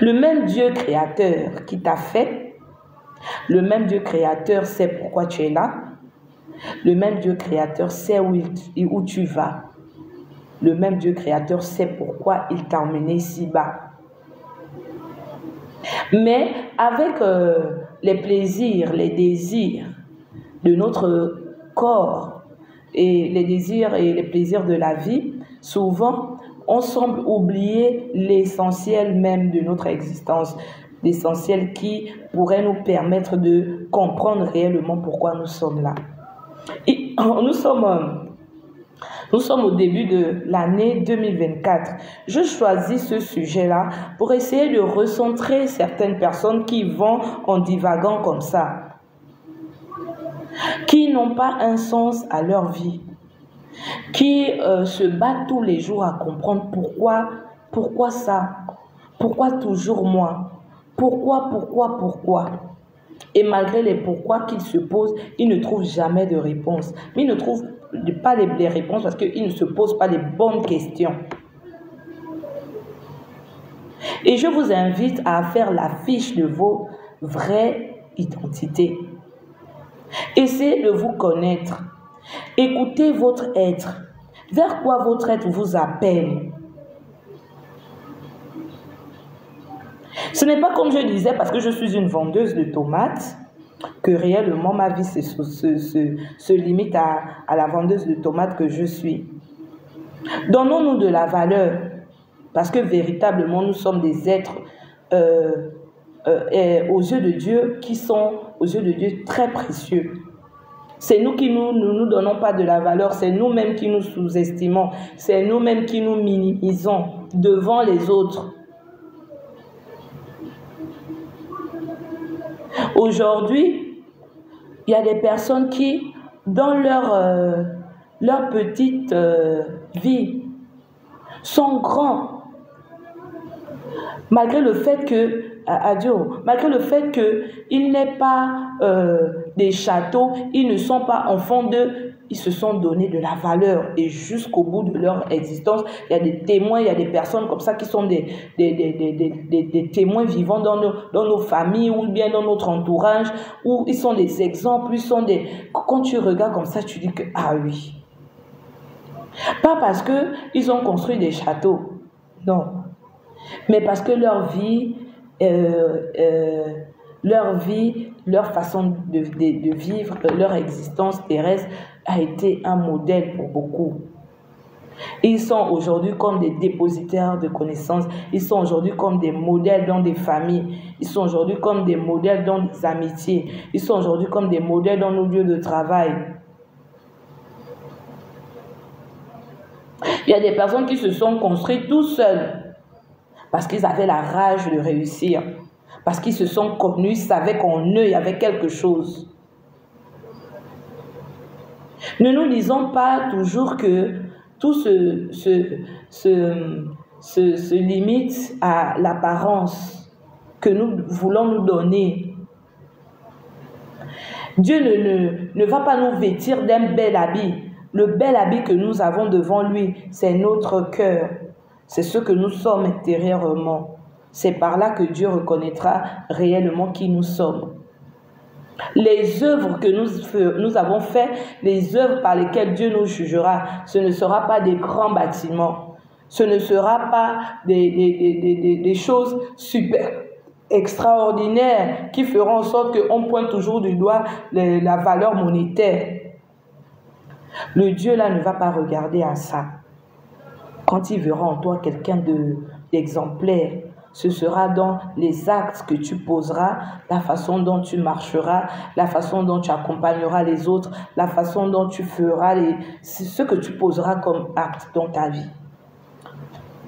Le même Dieu créateur qui t'a fait, le même Dieu créateur sait pourquoi tu es là, le même Dieu créateur sait où tu vas, le même Dieu créateur sait pourquoi il t'a emmené si bas. Mais avec les plaisirs, les désirs de notre corps et les désirs et les plaisirs de la vie, souvent on semble oublier l'essentiel même de notre existence, l'essentiel qui pourrait nous permettre de comprendre réellement pourquoi nous sommes là. Et nous sommes au début de l'année 2024. Je choisis ce sujet-là pour essayer de recentrer certaines personnes qui vont en divagant comme ça, qui n'ont pas un sens à leur vie, qui se battent tous les jours à comprendre pourquoi ça, pourquoi toujours moi, pourquoi. Et malgré les pourquoi qu'ils se posent, ils ne trouvent jamais de réponse. Mais ils ne trouvent pas les réponses parce qu'ils ne se posent pas les bonnes questions. Et je vous invite à faire la fiche de vos vraies identités. Essayez de vous connaître. Écoutez votre être. Vers quoi votre être vous appelle? Ce n'est pas comme je disais parce que je suis une vendeuse de tomates que réellement ma vie se limite à la vendeuse de tomates que je suis. Donnons-nous de la valeur parce que véritablement nous sommes des êtres aux yeux de Dieu qui sont aux yeux de Dieu très précieux. C'est nous qui nous donnons pas de la valeur, c'est nous-mêmes qui nous sous-estimons, c'est nous-mêmes qui nous minimisons devant les autres. Aujourd'hui, il y a des personnes qui, dans leur petite vie, sont grands. Malgré le fait que, malgré le fait qu'ils n'aient pas des châteaux, ils ne sont pas enfants d'eux, ils se sont donné de la valeur. Et jusqu'au bout de leur existence, il y a des témoins, il y a des personnes comme ça qui sont des témoins vivants dans nos familles ou bien dans notre entourage, où ils sont des exemples, ils sont des... Quand tu regardes comme ça, tu dis que, ah oui. Pas parce qu'ils ont construit des châteaux, non. Mais parce que leur vie, leur façon de vivre, leur existence terrestre a été un modèle pour beaucoup. Ils sont aujourd'hui comme des dépositaires de connaissances. Ils sont aujourd'hui comme des modèles dans des familles. Ils sont aujourd'hui comme des modèles dans des amitiés. Ils sont aujourd'hui comme des modèles dans nos lieux de travail. Il y a des personnes qui se sont construites tout seuls parce qu'ils avaient la rage de réussir. Parce qu'ils se sont connus, ils savaient qu'en eux, il y avait quelque chose. Ne nous disons pas toujours que tout se limite à l'apparence que nous voulons nous donner. Dieu ne va pas nous vêtir d'un bel habit. Le bel habit que nous avons devant lui, c'est notre cœur. C'est ce que nous sommes intérieurement. C'est par là que Dieu reconnaîtra réellement qui nous sommes. Les œuvres que nous avons faites, les œuvres par lesquelles Dieu nous jugera, ce ne sera pas des grands bâtiments. Ce ne sera pas des choses super extraordinaires qui feront en sorte qu'on pointe toujours du doigt la valeur monétaire. Le Dieu là ne va pas regarder à ça. Quand il verra en toi quelqu'un d'exemplaire, ce sera dans les actes que tu poseras, la façon dont tu marcheras, la façon dont tu accompagneras les autres, la façon dont tu feras ce que tu poseras comme acte dans ta vie.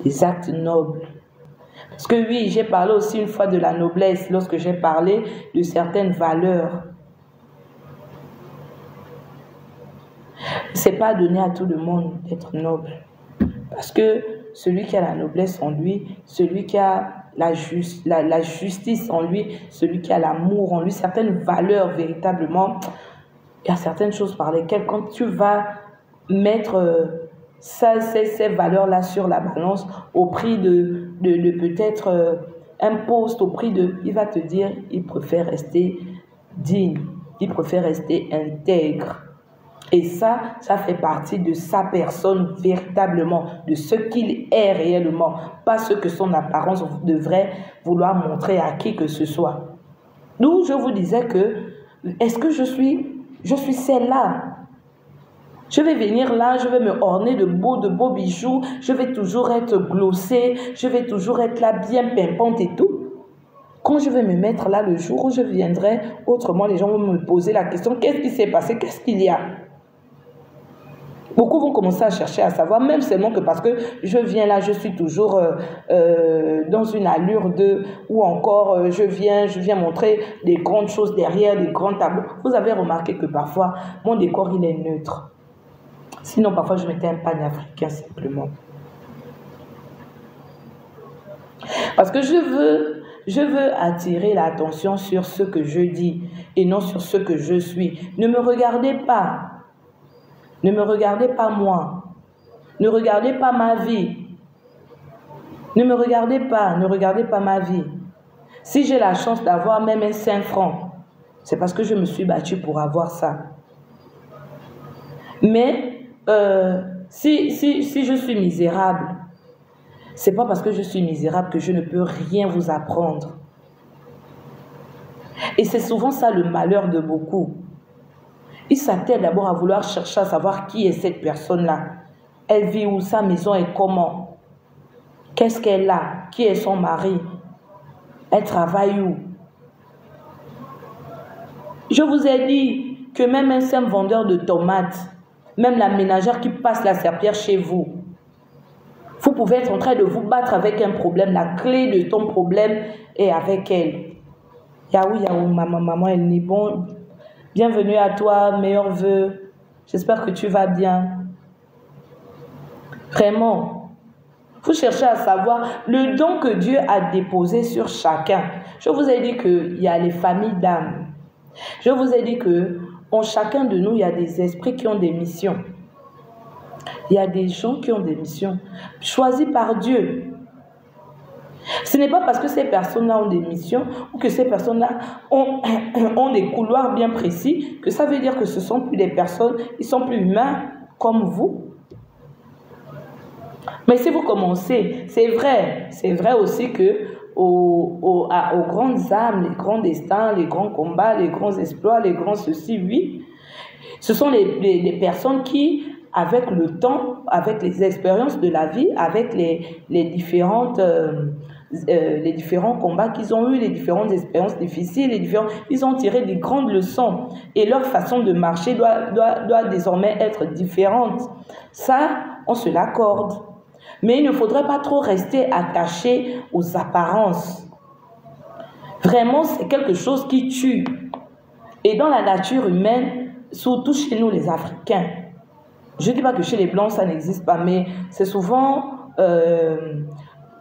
Des actes nobles. Parce que oui, j'ai parlé aussi une fois de la noblesse lorsque j'ai parlé de certaines valeurs. Ce n'est pas donné à tout le monde d'être noble. Parce que celui qui a la noblesse en lui, celui qui a la justice en lui, celui qui a l'amour en lui, certaines valeurs véritablement, il y a certaines choses par lesquelles quand tu vas mettre ces valeurs-là sur la balance au prix de peut-être un poste, au prix de... Il va te dire, il préfère rester digne, il préfère rester intègre. Et ça fait partie de sa personne véritablement, de ce qu'il est réellement, pas ce que son apparence devrait vouloir montrer à qui que ce soit. D'où je vous disais que, est-ce que je suis celle-là? Je vais venir là, je vais me orner de beaux bijoux, je vais toujours être glossée, je vais toujours être là bien pimpante et tout. Quand je vais me mettre là le jour où je viendrai, autrement les gens vont me poser la question, qu'est-ce qui s'est passé, qu'est-ce qu'il y a? Beaucoup vont commencer à chercher à savoir, même seulement que parce que je viens là, je suis toujours dans une allure ou encore je viens montrer des grandes choses derrière, des grands tableaux. Vous avez remarqué que parfois, mon décor, il est neutre. Sinon, parfois, je mettais un pagne africain simplement. Parce que je veux attirer l'attention sur ce que je dis et non sur ce que je suis. Ne me regardez pas. Ne me regardez pas moi. Ne regardez pas ma vie. Ne me regardez pas ma vie. Si j'ai la chance d'avoir même un 5 francs, c'est parce que je me suis battue pour avoir ça. Mais si je suis misérable, c'est pas parce que je suis misérable que je ne peux rien vous apprendre. Et c'est souvent ça le malheur de beaucoup. Ils s'attellent d'abord à vouloir chercher à savoir qui est cette personne-là. Elle vit où, sa maison est comment? Qu'est-ce qu'elle a? Qui est son mari? Elle travaille où? Je vous ai dit que même un simple vendeur de tomates, même la ménagère qui passe la serpillière chez vous, vous pouvez être en train de vous battre avec un problème. La clé de ton problème est avec elle. Yaou, maman, elle n'est bon. Bienvenue à toi, meilleurs vœux. J'espère que tu vas bien. Vraiment, vous cherchez à savoir le don que Dieu a déposé sur chacun. Je vous ai dit qu'il y a les familles d'âmes. Je vous ai dit que en chacun de nous, il y a des esprits qui ont des missions. Il y a des gens qui ont des missions choisies par Dieu. Ce n'est pas parce que ces personnes-là ont des missions ou que ces personnes-là ont des couloirs bien précis que ça veut dire que ce ne sont plus des personnes, ils sont plus humains comme vous. Mais si vous commencez, c'est vrai aussi que aux grandes âmes, les grands destins, les grands combats, les grands exploits, les grands ceci, oui, ce sont les personnes qui, avec le temps, avec les expériences de la vie, avec les différents combats qu'ils ont eus, les différentes expériences difficiles, ils ont tiré des grandes leçons et leur façon de marcher doit désormais être différente. Ça, on se l'accorde. Mais il ne faudrait pas trop rester attaché aux apparences. Vraiment, c'est quelque chose qui tue. Et dans la nature humaine, surtout chez nous les Africains, je ne dis pas que chez les Blancs, ça n'existe pas, mais c'est souvent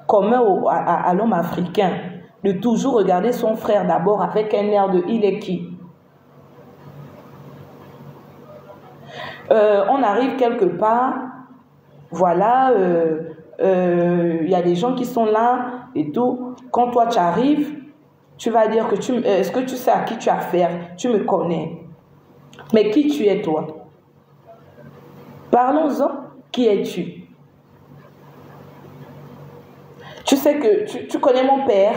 commun à l'homme africain, de toujours regarder son frère d'abord avec un air de il est qui. On arrive quelque part, voilà, y a des gens qui sont là et tout. Quand toi tu arrives, tu vas dire que est-ce que tu sais à qui tu as affaire? Tu me connais. Mais qui tu es toi? Parlons-en. Qui es-tu? Tu sais que tu connais mon père?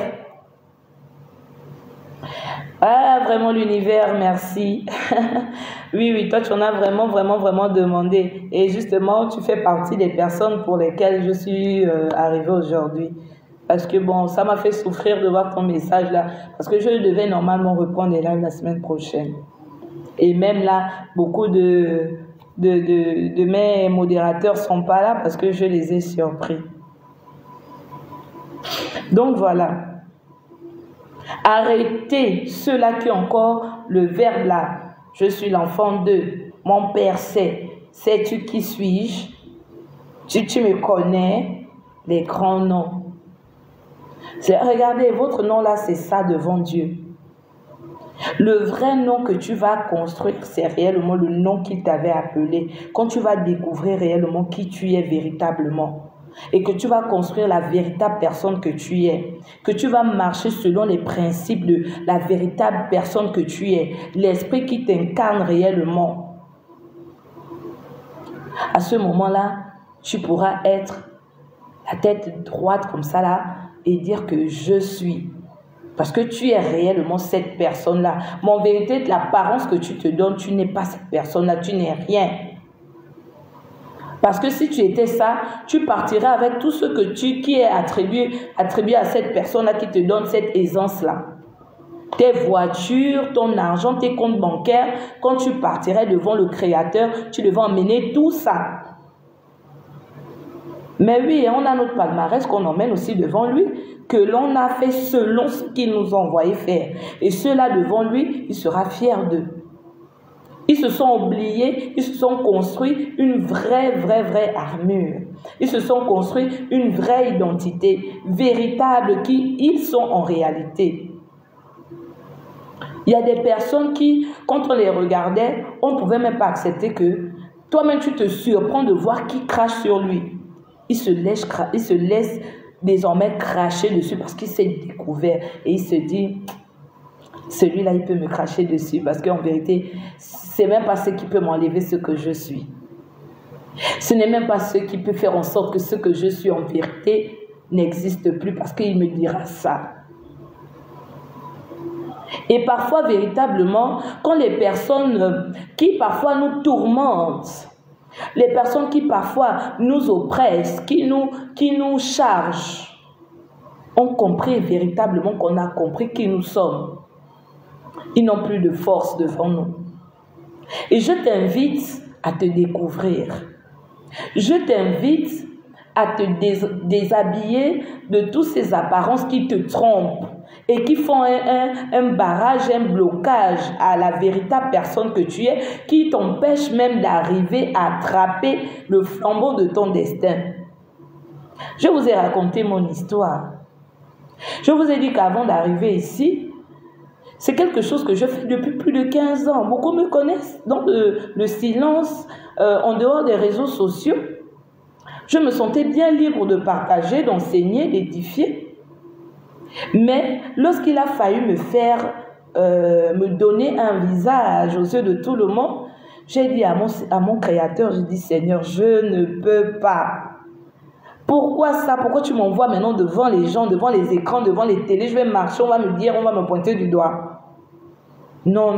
Ah, vraiment l'univers, merci. Oui, toi tu en as vraiment demandé. Et justement, tu fais partie des personnes pour lesquelles je suis arrivée aujourd'hui. Parce que bon, ça m'a fait souffrir de voir ton message là. Parce que je devais normalement reprendre les lives la semaine prochaine. Et même là, beaucoup de mes modérateurs ne sont pas là parce que je les ai surpris. Donc voilà. Arrêtez ceux-là qui ont encore le verbe là. Je suis l'enfant d'eux. Mon père sait. Sais-tu qui suis-je? Tu me connais? Les grands noms. Regardez, votre nom là, c'est ça devant Dieu. Le vrai nom que tu vas construire, c'est réellement le nom qu'il t'avait appelé. Quand tu vas découvrir réellement qui tu es véritablement. Et que tu vas construire la véritable personne que tu es, que tu vas marcher selon les principes de la véritable personne que tu es, l'esprit qui t'incarne réellement. À ce moment-là, tu pourras être la tête droite comme ça là et dire que je suis. Parce que tu es réellement cette personne-là. Mais en vérité, l'apparence que tu te donnes, tu n'es pas cette personne-là, tu n'es rien. Parce que si tu étais ça, tu partirais avec tout ce que qui est attribué à cette personne-là qui te donne cette aisance-là. Tes voitures, ton argent, tes comptes bancaires, quand tu partirais devant le Créateur, tu devais emmener tout ça. Mais oui, on a notre palmarès qu'on emmène aussi devant lui, que l'on a fait selon ce qu'il nous a envoyé faire. Et ceux-là devant lui, il sera fier d'eux. Ils se sont oubliés, ils se sont construits une vraie armure. Ils se sont construits une vraie identité, véritable qui ils sont en réalité. Il y a des personnes qui, quand on les regardait, on ne pouvait même pas accepter que toi-même tu te surprends de voir qui crache sur lui. Il se laisse désormais cracher dessus parce qu'il s'est découvert et il se dit... Celui-là, il peut me cracher dessus parce qu'en vérité, ce n'est même pas ce qui peut m'enlever ce que je suis. Ce n'est même pas ce qui peut faire en sorte que ce que je suis en vérité n'existe plus parce qu'il me dira ça. Et parfois, véritablement, quand les personnes qui parfois nous tourmentent, les personnes qui parfois nous oppressent, qui nous chargent, ont compris véritablement qu'on a compris qui nous sommes. Ils n'ont plus de force devant nous. Et je t'invite à te découvrir. Je t'invite à te déshabiller de toutes ces apparences qui te trompent et qui font un barrage, un blocage à la véritable personne que tu es, qui t'empêche même d'arriver à attraper le flambeau de ton destin. Je vous ai raconté mon histoire. Je vous ai dit qu'avant d'arriver ici, c'est quelque chose que je fais depuis plus de 15 ans. Beaucoup me connaissent dans le silence, en dehors des réseaux sociaux. Je me sentais bien libre de partager, d'enseigner, d'édifier. Mais lorsqu'il a fallu me donner un visage aux yeux de tout le monde, j'ai dit à mon Créateur, j'ai dit, Seigneur, je ne peux pas. Pourquoi ça? Pourquoi tu m'envoies maintenant devant les gens, devant les écrans, devant les télés? Je vais marcher, on va me dire, on va me pointer du doigt. Non.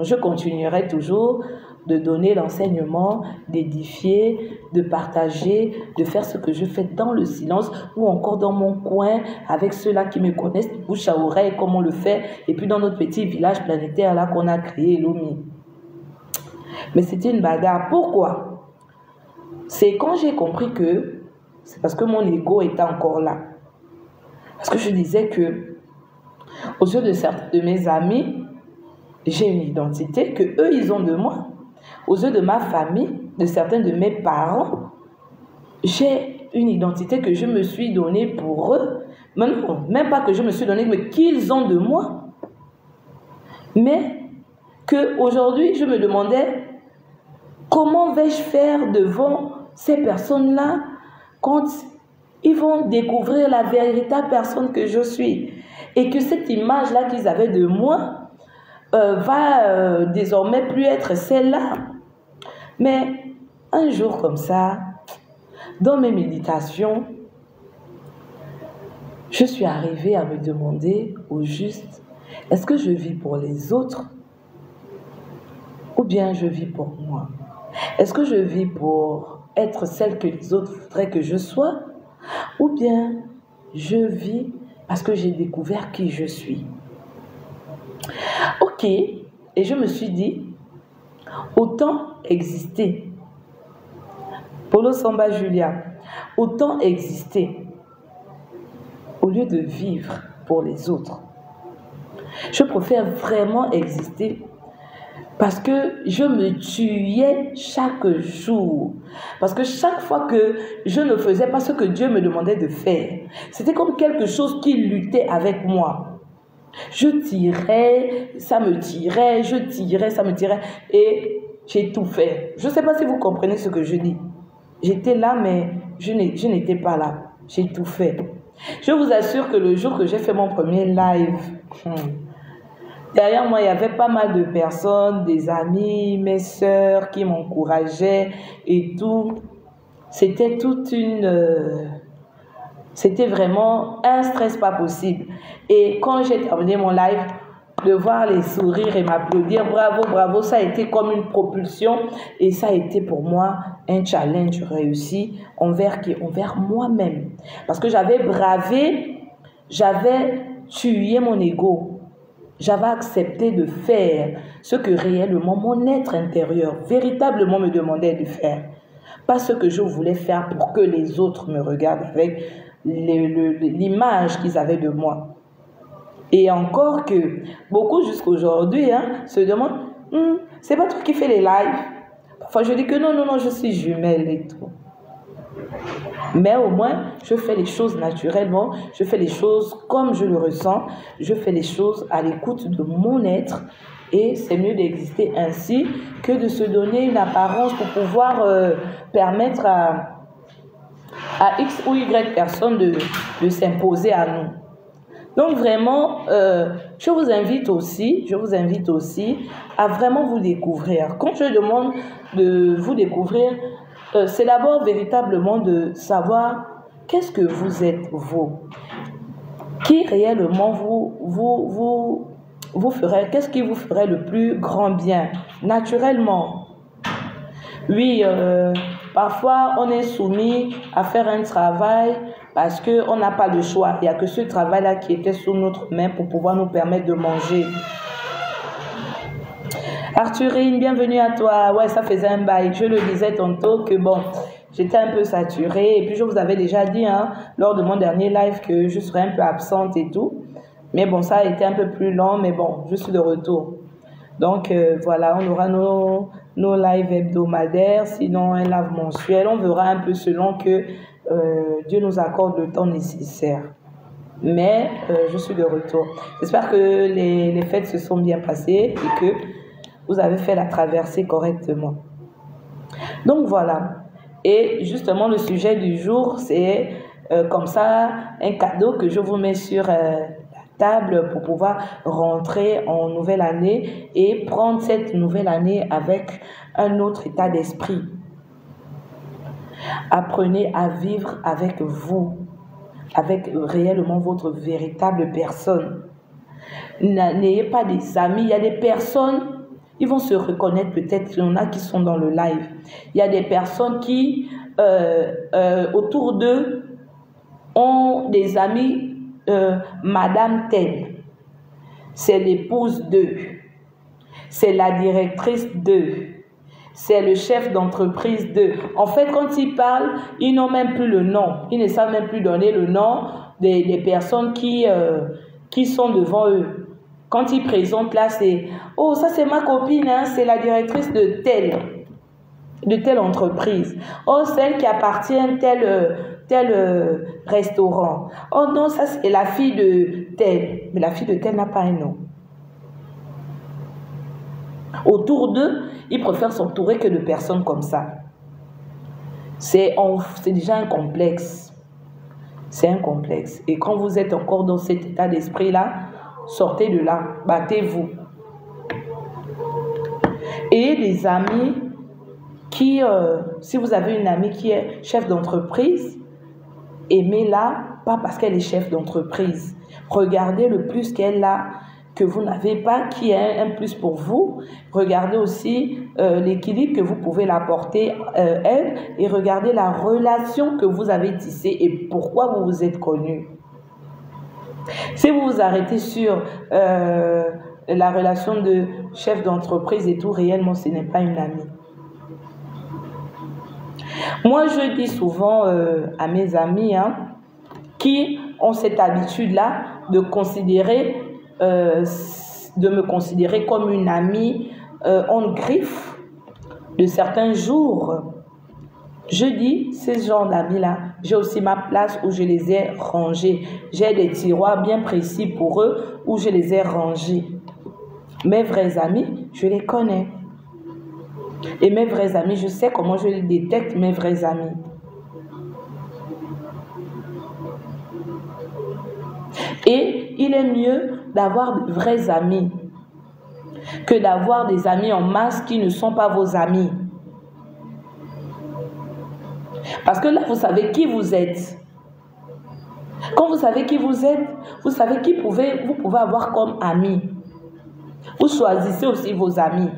Je continuerai toujours de donner l'enseignement, d'édifier, de partager, de faire ce que je fais dans le silence ou encore dans mon coin avec ceux-là qui me connaissent, bouche à oreille, comme on le fait, et puis dans notre petit village planétaire là qu'on a créé, Lomi. Mais c'était une bagarre. Pourquoi? C'est quand j'ai compris que c'est parce que mon ego était encore là. Parce que je disais que, aux yeux de certains de mes amis, j'ai une identité que eux ils ont de moi. Aux yeux de ma famille, de certains de mes parents, j'ai une identité que je me suis donnée pour eux. Mais non, même pas que je me suis donnée, mais qu'ils ont de moi. Mais qu'aujourd'hui, je me demandais comment vais-je faire devant ces personnes-là quand ils vont découvrir la véritable personne que je suis. Et que cette image-là qu'ils avaient de moi va désormais plus être celle-là. Mais un jour comme ça, dans mes méditations, je suis arrivée à me demander au juste, est-ce que je vis pour les autres ou bien je vis pour moi? Est-ce que je vis pour être celle que les autres voudraient que je sois ou bien je vis parce que j'ai découvert qui je suis? Ok, et je me suis dit, autant exister. Polo Samba Julia, autant exister au lieu de vivre pour les autres. Je préfère vraiment exister parce que je me tuais chaque jour. Parce que chaque fois que je ne faisais pas ce que Dieu me demandait de faire, c'était comme quelque chose qui luttait avec moi. Je tirais, ça me tirait, je tirais, ça me tirait. Et j'ai tout fait. Je ne sais pas si vous comprenez ce que je dis. J'étais là, mais je n'étais pas là. J'ai tout fait. Je vous assure que le jour que j'ai fait mon premier live, derrière moi, il y avait pas mal de personnes, des amis, mes sœurs qui m'encourageaient et tout. C'était toute une... c'était vraiment un stress pas possible. Et quand j'ai terminé mon live, de voir les sourires et m'applaudir, bravo, bravo, ça a été comme une propulsion. Et ça a été pour moi un challenge réussi envers moi-même. Parce que j'avais bravé, j'avais tué mon ego. J'avais accepté de faire ce que réellement mon être intérieur, véritablement me demandait de faire. Pas ce que je voulais faire pour que les autres me regardent avec l'image qu'ils avaient de moi. Et encore que beaucoup jusqu'aujourd'hui se demandent, c'est pas toi qui fais les lives. Parfois je dis que non, je suis jumelle et tout. Mais au moins, je fais les choses naturellement, je fais les choses comme je le ressens, je fais les choses à l'écoute de mon être. Et c'est mieux d'exister ainsi que de se donner une apparence pour pouvoir permettre à X ou Y personnes de s'imposer à nous. Donc vraiment, je vous invite aussi à vraiment vous découvrir. Quand je demande de vous découvrir, c'est d'abord véritablement de savoir qu'est-ce que vous êtes vous. Qui réellement vous ferait, qu'est-ce qui vous ferait le plus grand bien, naturellement. Oui, parfois on est soumis à faire un travail parce qu'on n'a pas de choix. Il n'y a que ce travail-là qui était sous notre main pour pouvoir nous permettre de manger. Arthurine, bienvenue à toi. Ouais, ça faisait un bail. Je le disais tantôt que bon, j'étais un peu saturée. Et puis je vous avais déjà dit lors de mon dernier live que je serais un peu absente et tout. Mais bon, ça a été un peu plus long, mais bon, je suis de retour. Donc voilà, on aura nos lives hebdomadaires, sinon un live mensuel. On verra un peu selon que Dieu nous accorde le temps nécessaire. Mais je suis de retour. J'espère que les fêtes se sont bien passées et que vous avez fait la traversée correctement. Donc voilà. Et justement, le sujet du jour, c'est comme ça un cadeau que je vous mets sur la table pour pouvoir rentrer en nouvelle année et prendre cette nouvelle année avec un autre état d'esprit. Apprenez à vivre avec vous, avec réellement votre véritable personne. N'ayez pas des amis, il y a des personnes, ils vont se reconnaître peut-être, il y en a qui sont dans le live. Il y a des personnes qui, autour d'eux, ont des amis, Madame telle, c'est l'épouse d'eux, c'est la directrice d'eux, c'est le chef d'entreprise d'eux. En fait, quand ils parlent, ils n'ont même plus le nom. Ils ne savent même plus donner le nom des personnes qui sont devant eux. Quand ils présentent là, c'est « Oh, ça c'est ma copine, c'est la directrice de telle. » de telle entreprise. Oh, celle qui appartient à tel restaurant. Oh non, ça c'est la fille de telle. Mais la fille de telle n'a pas un nom. Autour d'eux, ils préfèrent s'entourer que de personnes comme ça. C'est déjà un complexe. C'est un complexe. Et quand vous êtes encore dans cet état d'esprit-là, sortez de là, battez-vous. Et les amis qui, si vous avez une amie qui est chef d'entreprise, aimez-la, pas parce qu'elle est chef d'entreprise. Regardez le plus qu'elle a, que vous n'avez pas, qui est un plus pour vous. Regardez aussi l'équilibre que vous pouvez l'apporter, elle, et regardez la relation que vous avez tissée et pourquoi vous vous êtes connus. Si vous vous arrêtez sur la relation de chef d'entreprise et tout, réellement, ce n'est pas une amie. Moi, je dis souvent à mes amis qui ont cette habitude-là de me considérer comme une amie en griffe de certains jours. Je dis, ces gens d'amis-là, j'ai aussi ma place où je les ai rangés. J'ai des tiroirs bien précis pour eux où je les ai rangés. Mes vrais amis, je les connais. Et mes vrais amis, je sais comment je les détecte, mes vrais amis. Et il est mieux d'avoir de vrais amis que d'avoir des amis en masse qui ne sont pas vos amis. Parce que là, vous savez qui vous êtes. Quand vous savez qui vous êtes, vous savez qui vous pouvez avoir comme amis. Vous choisissez aussi vos amis.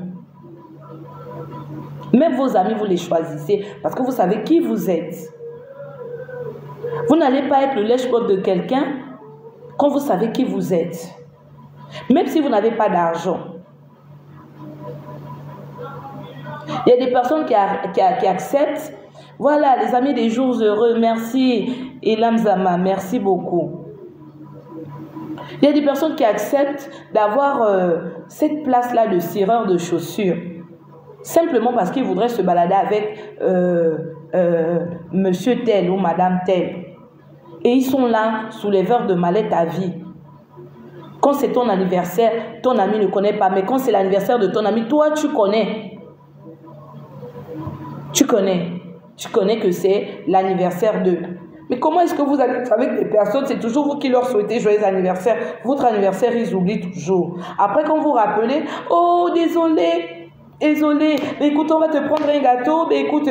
Même vos amis, vous les choisissez parce que vous savez qui vous êtes. Vous n'allez pas être le lèche-code de quelqu'un quand vous savez qui vous êtes. Même si vous n'avez pas d'argent. Il y a des personnes qui acceptent. Voilà, les amis des jours heureux, merci. Et Lamzama, merci beaucoup. Il y a des personnes qui acceptent d'avoir cette place-là de cireur de chaussures. Simplement parce qu'ils voudraient se balader avec monsieur tel ou madame tel. Et ils sont là sous les verres de mallette à vie. Quand c'est ton anniversaire, ton ami ne connaît pas. Mais quand c'est l'anniversaire de ton ami, toi, tu connais. Tu connais que c'est l'anniversaire d'eux. Mais comment est-ce que vous allez avec des personnes, c'est toujours vous qui leur souhaitez joyeux anniversaire. Votre anniversaire, ils oublient toujours. Après, quand vous rappelez, oh, désolé, mais écoute, on va te prendre un gâteau, mais écoute,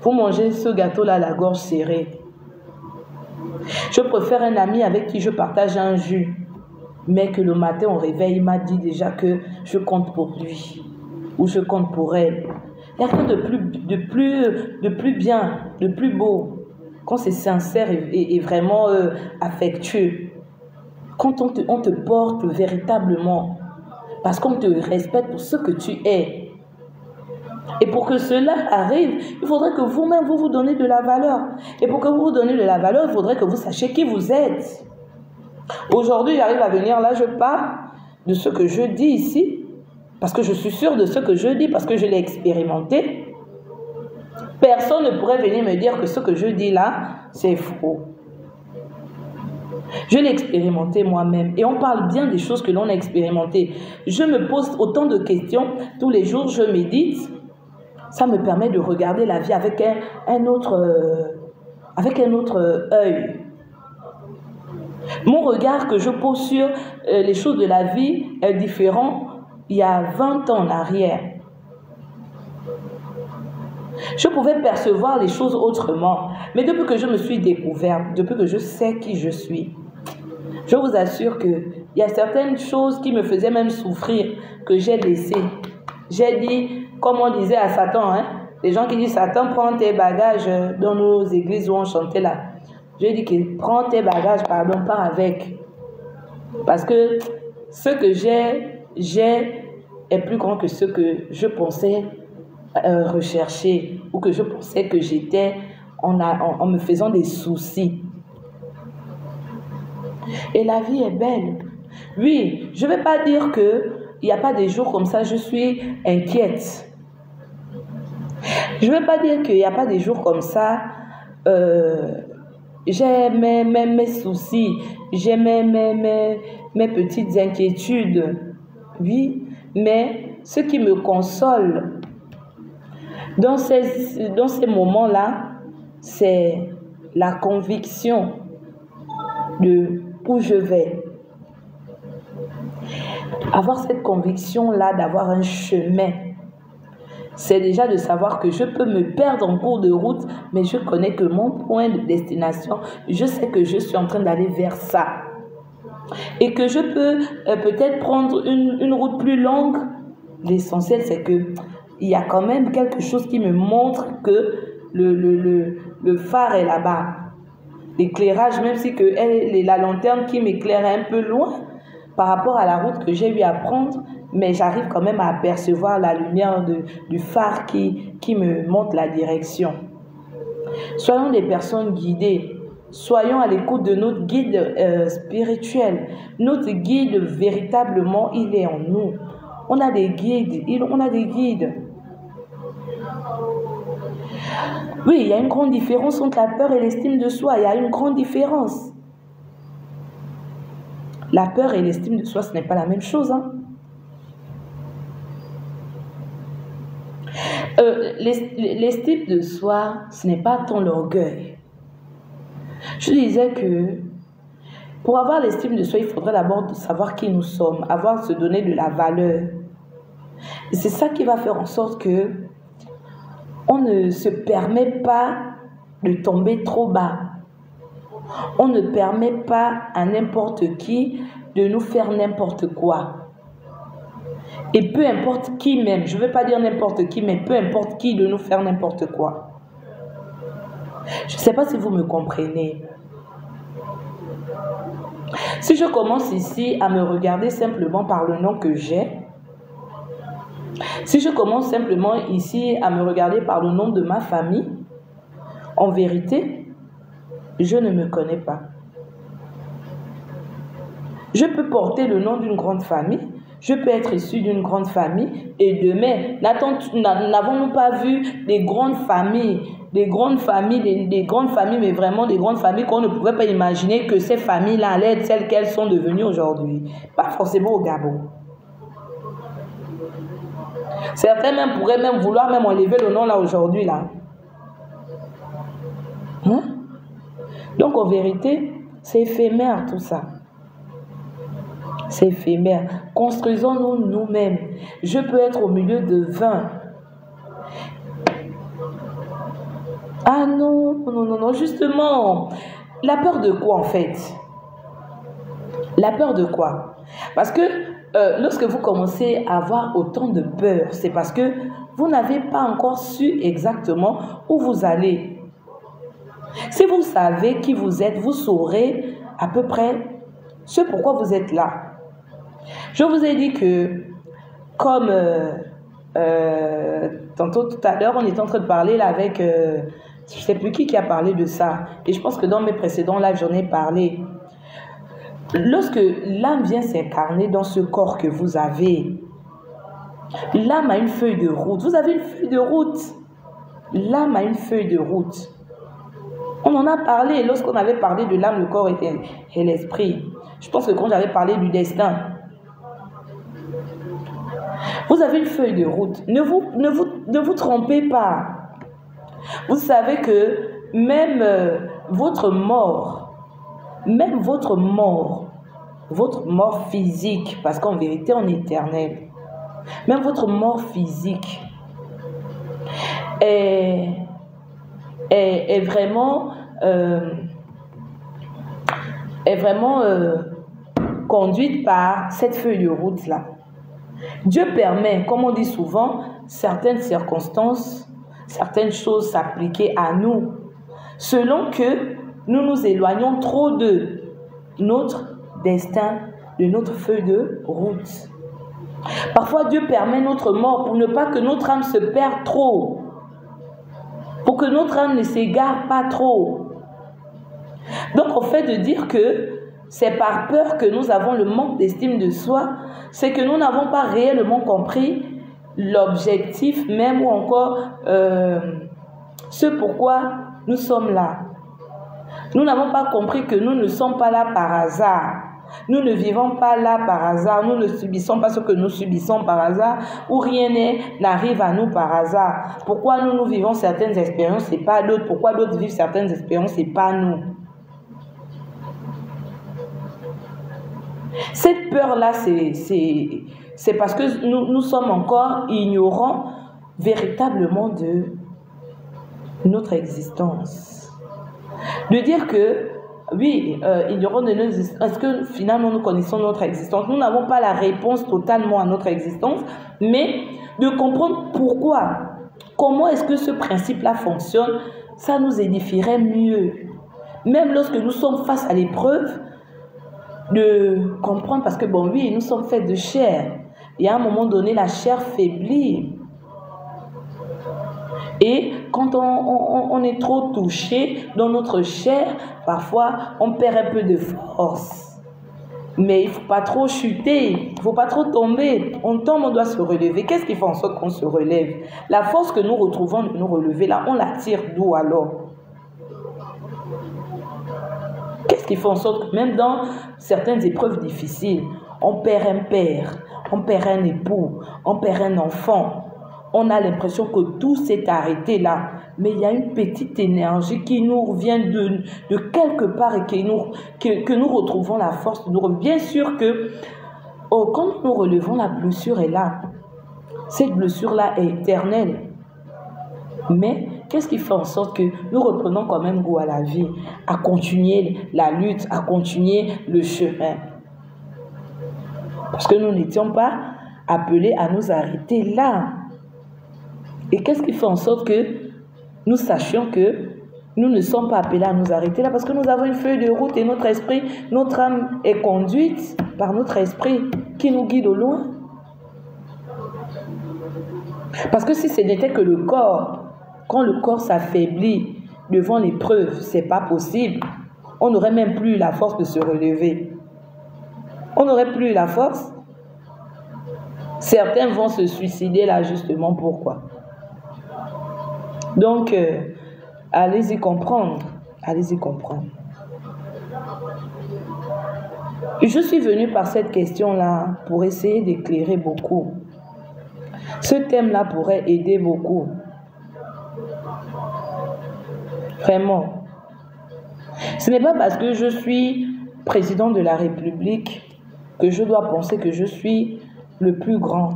vous mangez ce gâteau-là, la gorge serrée. Je préfère un ami avec qui je partage un jus, mais que le matin au réveil, il m'a dit déjà que je compte pour lui, ou je compte pour elle. Il n'y a rien de plus bien, de plus beau, quand c'est sincère et vraiment affectueux. Quand on te porte véritablement, parce qu'on te respecte pour ce que tu es. Et pour que cela arrive, il faudrait que vous-même, vous donnez de la valeur. Et pour que vous vous donnez de la valeur, il faudrait que vous sachiez qui vous êtes. Aujourd'hui, j'arrive à venir là, je parle de ce que je dis ici, parce que je suis sûre de ce que je dis, parce que je l'ai expérimenté. Personne ne pourrait venir me dire que ce que je dis là, c'est faux. Je l'ai expérimenté moi-même. Et on parle bien des choses que l'on a expérimentées. Je me pose autant de questions. Tous les jours, je médite. Ça me permet de regarder la vie avec un autre œil. Mon regard que je pose sur les choses de la vie est différent il y a 20 ans en arrière. Je pouvais percevoir les choses autrement. Mais depuis que je me suis découverte, depuis que je sais qui je suis, je vous assure qu'il y a certaines choses qui me faisaient même souffrir, que j'ai laissées. J'ai dit, comme on disait à Satan, les gens qui disent, Satan, prends tes bagages dans nos églises où on chantait là. J'ai dit que prends tes bagages, pars avec. Parce que ce que j'ai est plus grand que ce que je pensais rechercher ou que je pensais que j'étais en me faisant des soucis. Et la vie est belle. Oui, je ne vais pas dire qu'il n'y a pas des jours comme ça, je suis inquiète. Je ne veux pas dire qu'il n'y a pas des jours comme ça. J'ai mes soucis, j'ai mes petites inquiétudes. Oui, mais ce qui me console dans ces moments-là, c'est la conviction de où je vais. Avoir cette conviction-là d'avoir un chemin, c'est déjà de savoir que je peux me perdre en cours de route, mais je connais que mon point de destination, je sais que je suis en train d'aller vers ça. Et que je peux peut-être prendre une route plus longue. L'essentiel, c'est qu'il y a quand même quelque chose qui me montre que le phare est là-bas. L'éclairage, même si la lanterne qui m'éclaire un peu loin par rapport à la route que j'ai eu à prendre, mais j'arrive quand même à apercevoir la lumière du phare qui me montre la direction. Soyons des personnes guidées. Soyons à l'écoute de notre guide spirituel. Notre guide, véritablement, il est en nous. On a des guides. On a des guides. Oui, il y a une grande différence entre la peur et l'estime de soi. Il y a une grande différence. La peur et l'estime de soi, ce n'est pas la même chose. Hein? L'estime de soi, ce n'est pas tant l'orgueil. Je disais que pour avoir l'estime de soi, il faudrait d'abord savoir qui nous sommes, se donner de la valeur. Et c'est ça qui va faire en sorte que on ne se permet pas de tomber trop bas. On ne permet pas à n'importe qui de nous faire n'importe quoi. Et peu importe qui même, je ne veux pas dire n'importe qui, mais peu importe qui de nous faire n'importe quoi. Je ne sais pas si vous me comprenez. Si je commence ici à me regarder simplement par le nom que j'ai, si je commence simplement ici à me regarder par le nom de ma famille, en vérité, je ne me connais pas. Je peux porter le nom d'une grande famille, je peux être issu d'une grande famille, et demain, n'avons-nous pas vu des grandes familles, mais vraiment des grandes familles qu'on ne pouvait pas imaginer que ces familles-là allaient être celles qu'elles sont devenues aujourd'hui. Pas forcément au Gabon. Certains même pourraient même vouloir même enlever le nom là aujourd'hui là. Hein? Donc en vérité, c'est éphémère tout ça. C'est éphémère. Construisons-nous nous-mêmes. Je peux être au milieu de 20. Ah non, justement. La peur de quoi en fait? La peur de quoi? Parce que lorsque vous commencez à avoir autant de peur, c'est parce que vous n'avez pas encore su exactement où vous allez. Si vous savez qui vous êtes, vous saurez à peu près ce pourquoi vous êtes là. Je vous ai dit que, comme tantôt tout à l'heure, on était en train de parler là avec, je ne sais plus qui a parlé de ça, et je pense que dans mes précédents lives, j'en ai parlé. Lorsque l'âme vient s'incarner dans ce corps que vous avez, l'âme a une feuille de route. Vous avez une feuille de route. L'âme a une feuille de route. On en a parlé lorsqu'on avait parlé de l'âme, le corps et l'esprit. Je pense que quand j'avais parlé du destin, vous avez une feuille de route. Ne vous trompez pas. Vous savez que même votre mort physique, parce qu'en vérité on est éternel, même votre mort physique est vraiment conduite par cette feuille de route là. Dieu permet, comme on dit souvent, certaines circonstances, certaines choses s'appliquer à nous, selon que nous nous éloignons trop de notre destin, de notre feuille de route. Parfois, Dieu permet notre mort pour ne pas que notre âme se perde trop, pour que notre âme ne s'égare pas trop. Donc, au fait de dire que c'est par peur que nous avons le manque d'estime de soi, c'est que nous n'avons pas réellement compris l'objectif même ou encore ce pourquoi nous sommes là. Nous n'avons pas compris que nous ne sommes pas là par hasard. Nous ne vivons pas là par hasard. Nous ne subissons pas ce que nous subissons par hasard ou rien n'arrive à nous par hasard. Pourquoi nous vivons certaines expériences et pas d'autres? Pourquoi d'autres vivent certaines expériences et pas nous? Cette peur-là, c'est parce que nous sommes encore ignorants véritablement de notre existence. De dire que, oui, ignorants de notre existence, est-ce que finalement nous connaissons notre existence? Nous n'avons pas la réponse totalement à notre existence, mais de comprendre pourquoi, comment est-ce que ce principe-là fonctionne, ça nous édifierait mieux. Même lorsque nous sommes face à l'épreuve, de comprendre, parce que bon, oui, nous sommes faits de chair. Et à un moment donné, la chair faiblit. Et quand on est trop touché dans notre chair, parfois, on perd un peu de force. Mais il ne faut pas trop chuter, il ne faut pas trop tomber. On tombe, on doit se relever. Qu'est-ce qui fait en sorte qu'on se relève? La force que nous retrouvons de nous relever, là, on la tire d'où alors? Qu'est-ce qui fait en sorte que même dans certaines épreuves difficiles, on perd un père, on perd un époux, on perd un enfant. On a l'impression que tout s'est arrêté là. Mais il y a une petite énergie qui nous vient de quelque part et que nous retrouvons la force de nous relever. Bien sûr que quand nous relevons, la blessure est là. Cette blessure-là est éternelle. Mais qu'est-ce qui fait en sorte que nous reprenons quand même goût à la vie, à continuer la lutte, à continuer le chemin? Parce que nous n'étions pas appelés à nous arrêter là. Et qu'est-ce qui fait en sorte que nous sachions que nous ne sommes pas appelés à nous arrêter là? Parce que nous avons une feuille de route et notre esprit, notre âme est conduite par notre esprit qui nous guide au loin. Parce que si ce n'était que le corps, quand le corps s'affaiblit devant l'épreuve, ce n'est pas possible. On n'aurait même plus la force de se relever. On n'aurait plus la force. Certains vont se suicider là justement pourquoi. Donc, allez-y comprendre. Allez-y comprendre. Je suis venue par cette question-là pour essayer d'éclairer beaucoup. Ce thème-là pourrait aider beaucoup. Vraiment. Ce n'est pas parce que je suis président de la République que je dois penser que je suis le plus grand.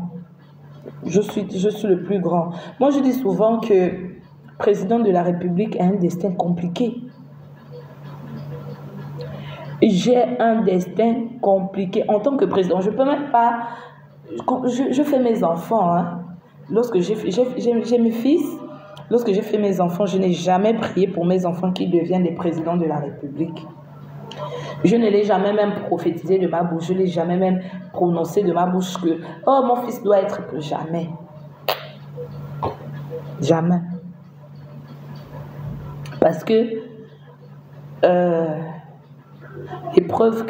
Je suis le plus grand. Moi, je dis souvent que président de la République a un destin compliqué. J'ai un destin compliqué. En tant que président, je ne peux même pas... Je fais mes enfants. Hein. Lorsque j'ai mes fils, lorsque j'ai fait mes enfants, je n'ai jamais prié pour mes enfants qui deviennent des présidents de la République. Je ne l'ai jamais même prophétisé de ma bouche. Je ne l'ai jamais même prononcé de ma bouche que « Oh, mon fils doit être... » Jamais. Jamais. Parce que l'épreuve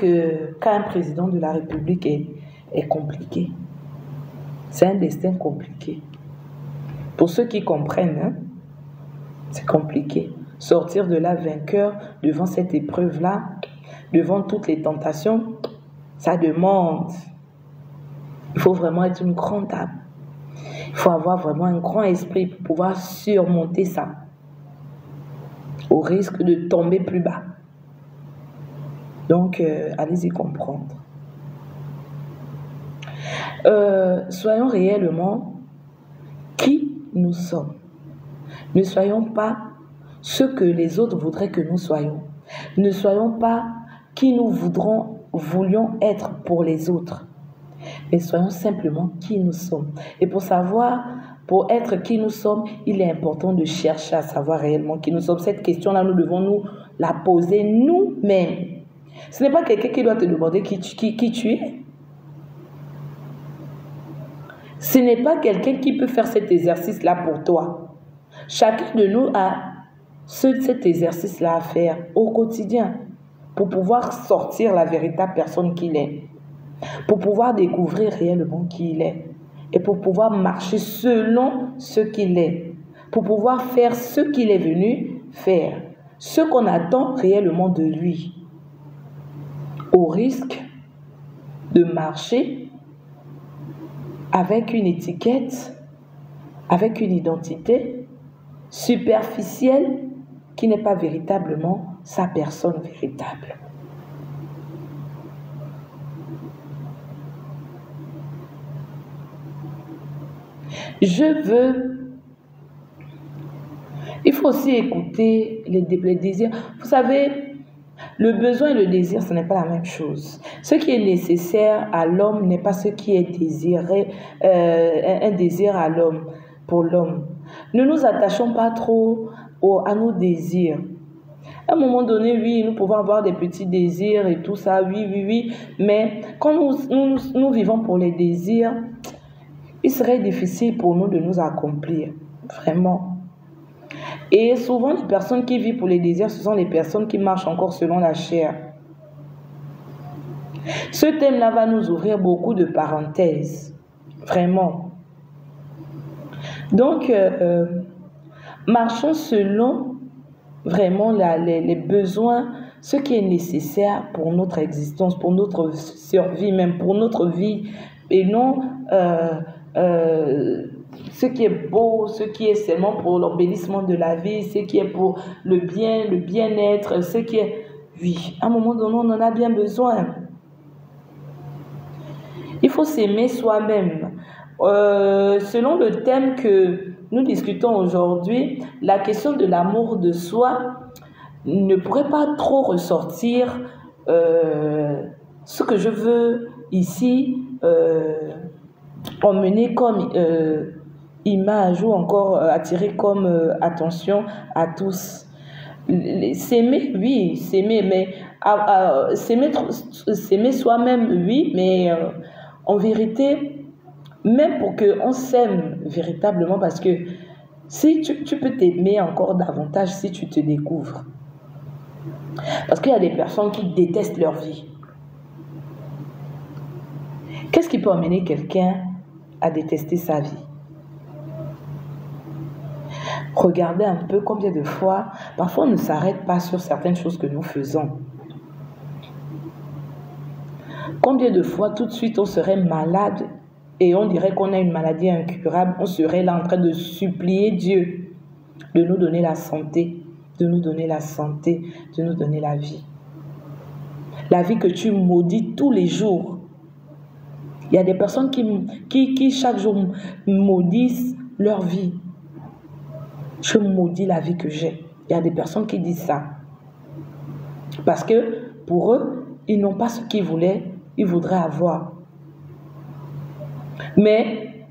qu'a un président de la République est compliquée. C'est un destin compliqué. Pour ceux qui comprennent, hein, c'est compliqué. Sortir de là vainqueur devant cette épreuve-là, devant toutes les tentations, ça demande. Il faut vraiment être une grande âme. Il faut avoir vraiment un grand esprit pour pouvoir surmonter ça. Au risque de tomber plus bas. Donc, allez-y comprendre. Soyons réellement qui nous sommes. Ne soyons pas ce que les autres voudraient que nous soyons. Ne soyons pas qui nous voulions être pour les autres. Mais soyons simplement qui nous sommes. Et pour savoir, pour être qui nous sommes, il est important de chercher à savoir réellement qui nous sommes. Cette question-là, nous devons nous la poser nous-mêmes. Ce n'est pas quelqu'un qui doit te demander qui tu es. Ce n'est pas quelqu'un qui peut faire cet exercice-là pour toi. Chacun de nous a cet exercice-là à faire au quotidien pour pouvoir sortir la véritable personne qu'il est, pour pouvoir découvrir réellement qui il est. et pour pouvoir marcher selon ce qu'il est, pour pouvoir faire ce qu'il est venu faire, ce qu'on attend réellement de lui, au risque de marcher avec une étiquette, avec une identité superficielle qui n'est pas véritablement sa personne véritable. Il faut aussi écouter les désirs. Vous savez, le besoin et le désir, ce n'est pas la même chose. Ce qui est nécessaire à l'homme n'est pas ce qui est désiré, un désir à l'homme, pour l'homme. Ne nous attachons pas trop à nos désirs. À un moment donné, oui, nous pouvons avoir des petits désirs et tout ça, oui, mais quand nous vivons pour les désirs, il serait difficile pour nous de nous accomplir, vraiment. Et souvent, les personnes qui vivent pour les désirs, ce sont les personnes qui marchent encore selon la chair. Ce thème-là va nous ouvrir beaucoup de parenthèses, vraiment. Donc, marchons selon vraiment les besoins, ce qui est nécessaire pour notre existence, pour notre survie, même pour notre vie, et non ce qui est beau, ce qui est seulement pour l'embellissement de la vie, ce qui est pour le bien-être, ce qui est... Oui, à un moment donné, on en a bien besoin. Il faut s'aimer soi-même. Selon le thème que nous discutons aujourd'hui, la question de l'amour de soi ne pourrait pas trop ressortir ce que je veux ici emmener comme image ou encore attirer comme attention à tous. S'aimer, oui, s'aimer, mais s'aimer soi-même, oui, mais en vérité, même pour qu'on s'aime véritablement, parce que si tu peux t'aimer encore davantage si tu te découvres. Parce qu'il y a des personnes qui détestent leur vie. Qu'est-ce qui peut amener quelqu'un à détester sa vie? Regardez un peu combien de fois, parfois on ne s'arrête pas sur certaines choses que nous faisons. Combien de fois tout de suite on serait malade et on dirait qu'on a une maladie incurable, on serait là en train de supplier Dieu de nous donner la santé, de nous donner la santé, de nous donner la vie. La vie que tu maudis tous les jours. Il y a des personnes qui chaque jour maudissent leur vie. Je maudis la vie que j'ai. Il y a des personnes qui disent ça. Parce que pour eux, ils n'ont pas ce qu'ils voudraient avoir. Mais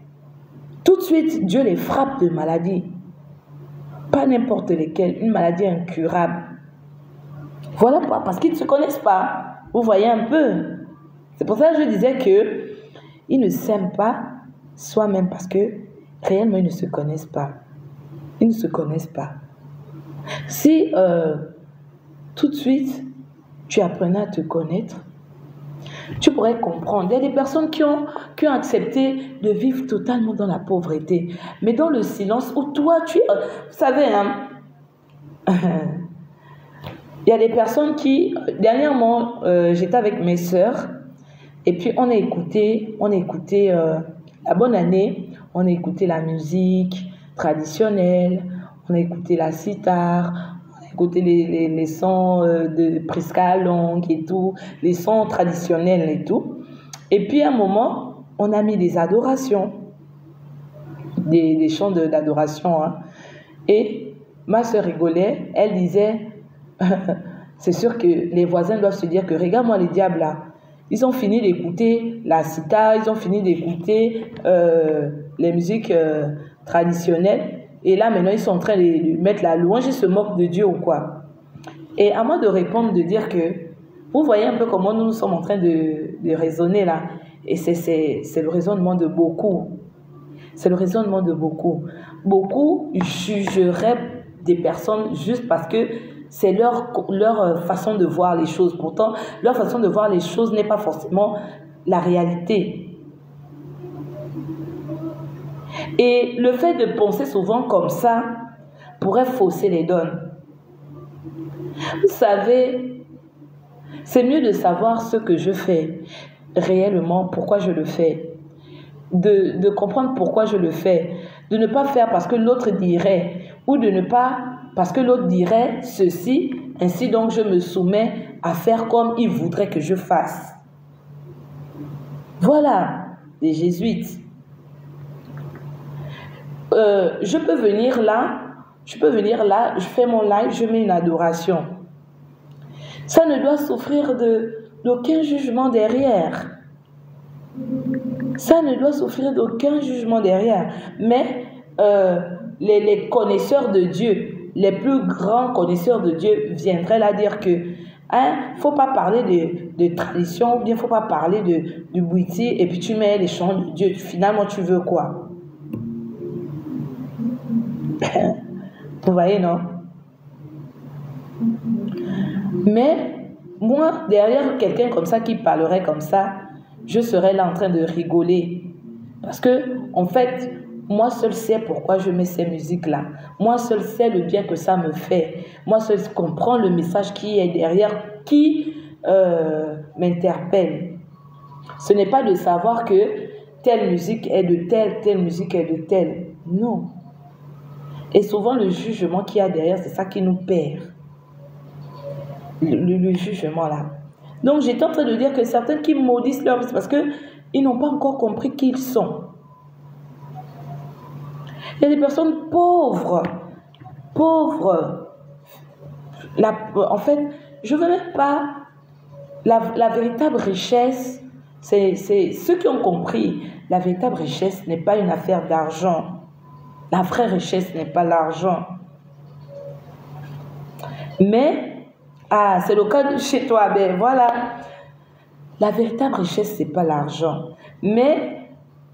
tout de suite, Dieu les frappe de maladies. Pas n'importe lesquelles, une maladie incurable. Voilà pourquoi, parce qu'ils ne se connaissent pas. Vous voyez un peu. C'est pour ça que je disais que ils ne s'aiment pas soi-même parce que réellement ils ne se connaissent pas. Ils ne se connaissent pas. Si tout de suite tu apprenais à te connaître, tu pourrais comprendre. Il y a des personnes qui ont accepté de vivre totalement dans la pauvreté, mais dans le silence où toi tu... vous savez, hein, il y a des personnes qui... Dernièrement, j'étais avec mes sœurs et puis on a écouté la bonne année, on a écouté la musique traditionnelle, on a écouté la sitar, on a écouté les sons de Prisca Long et tout, les sons traditionnels et tout. Et puis à un moment, on a mis des adorations, des chants d'adoration. Hein. Et ma soeur rigolait, elle disait, c'est sûr que les voisins doivent se dire que regarde-moi les diables là. Ils ont fini d'écouter la sitar, ils ont fini d'écouter les musiques traditionnelles. Et là, maintenant, ils sont en train de mettre la louange, ils se moquent de Dieu ou quoi. Et à moi de répondre, de dire que, vous voyez un peu comment nous sommes en train de raisonner là. Et c'est le raisonnement de beaucoup. C'est le raisonnement de beaucoup. Beaucoup jugeraient des personnes juste parce que c'est leur façon de voir les choses. Pourtant, leur façon de voir les choses n'est pas forcément la réalité. Et le fait de penser souvent comme ça pourrait fausser les donnes. Vous savez, c'est mieux de savoir ce que je fais réellement, pourquoi je le fais. De comprendre pourquoi je le fais. De ne pas faire parce que l'autre dirait, ou de ne pas parce que l'autre dirait ceci, ainsi donc je me soumets à faire comme il voudrait que je fasse. Voilà, les jésuites. Je peux venir là, je fais mon live, je mets une adoration. Ça ne doit souffrir d'aucun jugement derrière. Ça ne doit souffrir d'aucun jugement derrière. Mais les connaisseurs de Dieu, les plus grands connaisseurs de Dieu viendraient là dire que faut pas parler de tradition, ou bien faut pas parler de bouiti et puis tu mets les chants de Dieu. Finalement, tu veux quoi? Vous voyez, non? Mais moi, derrière quelqu'un comme ça qui parlerait comme ça, je serais là en train de rigoler. Parce que, en fait, moi seul sais pourquoi je mets ces musiques-là. Moi seul sais le bien que ça me fait. Moi seul comprends le message qui est derrière, qui m'interpelle. Ce n'est pas de savoir que telle musique est de telle musique est de telle. Non. Et souvent, le jugement qu'il y a derrière, c'est ça qui nous perd. Le jugement là. Donc, j'étais en train de dire que certains qui maudissent leur vie, c'est parce qu'ils n'ont pas encore compris qui ils sont. Il y a des personnes pauvres. En fait, je ne veux même pas... La véritable richesse, c'est ceux qui ont compris. La véritable richesse n'est pas une affaire d'argent. La vraie richesse n'est pas l'argent. Mais, c'est le cas de chez toi, ben voilà. La véritable richesse, ce n'est pas l'argent. Mais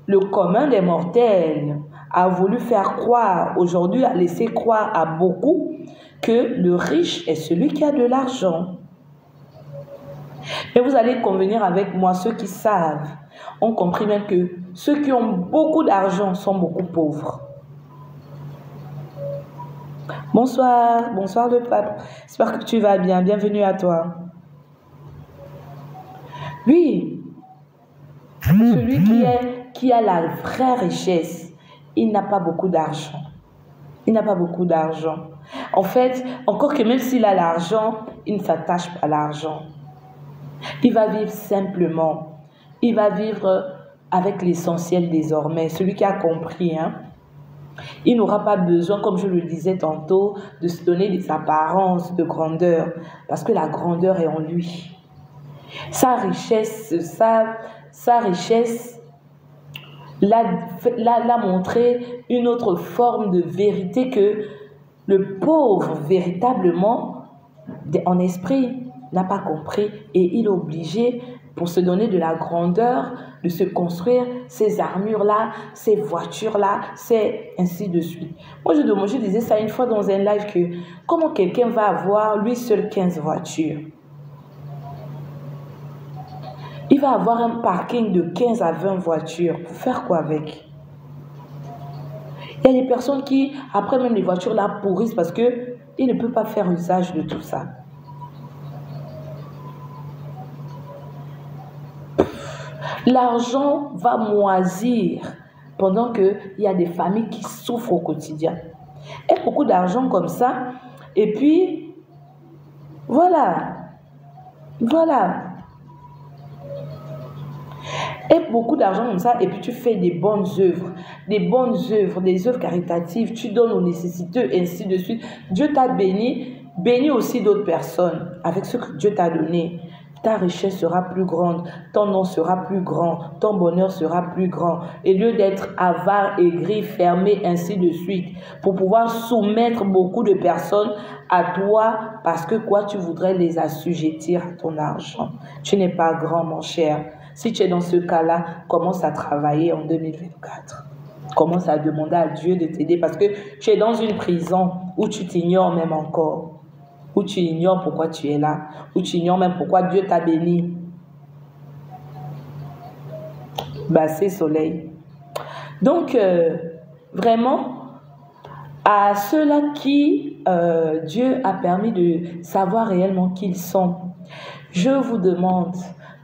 le commun des mortels a voulu faire croire, aujourd'hui a laissé croire à beaucoup que le riche est celui qui a de l'argent. Et vous allez convenir avec moi, ceux qui savent, ont compris même que ceux qui ont beaucoup d'argent sont beaucoup pauvres. Bonsoir, bonsoir le pape. J'espère que tu vas bien. Bienvenue à toi. Oui, celui qui a la vraie richesse, il n'a pas beaucoup d'argent. Il n'a pas beaucoup d'argent. En fait, encore que même s'il a l'argent, il ne s'attache pas à l'argent. Il va vivre simplement. Il va vivre avec l'essentiel désormais. Celui qui a compris, hein. Il n'aura pas besoin, comme je le disais tantôt, de se donner des apparences de grandeur, parce que la grandeur est en lui. Sa richesse l'a montré une autre forme de vérité que le pauvre, véritablement, en esprit, n'a pas compris, et il est obligé, pour se donner de la grandeur, de se construire ces armures-là, ces voitures-là, c'est ainsi de suite. Moi, je disais ça une fois dans un live que comment quelqu'un va avoir lui seul 15 voitures? Il va avoir un parking de 15 à 20 voitures. Pour faire quoi avec? Il y a des personnes qui, après même les voitures, la pourrissent parce qu'ils ne peuvent pas faire usage de tout ça. L'argent va moisir pendant qu'il y a des familles qui souffrent au quotidien. Et beaucoup d'argent comme ça. Et puis, voilà. Et beaucoup d'argent comme ça. Et puis tu fais des bonnes œuvres. Des œuvres caritatives. Tu donnes aux nécessiteux, ainsi de suite. Dieu t'a béni. Bénis aussi d'autres personnes avec ce que Dieu t'a donné. Ta richesse sera plus grande, ton nom sera plus grand, ton bonheur sera plus grand. Et lieu d'être avare, aigri, fermé, ainsi de suite, pour pouvoir soumettre beaucoup de personnes à toi, parce que quoi, tu voudrais les assujettir à ton argent. Tu n'es pas grand, mon cher. Si tu es dans ce cas-là, commence à travailler en 2024. Commence à demander à Dieu de t'aider, parce que tu es dans une prison où tu t'ignores même encore. Où tu ignores pourquoi tu es là, où tu ignores même pourquoi Dieu t'a béni. C'est soleil. Donc, vraiment, à ceux-là qui Dieu a permis de savoir réellement qui ils sont, je vous demande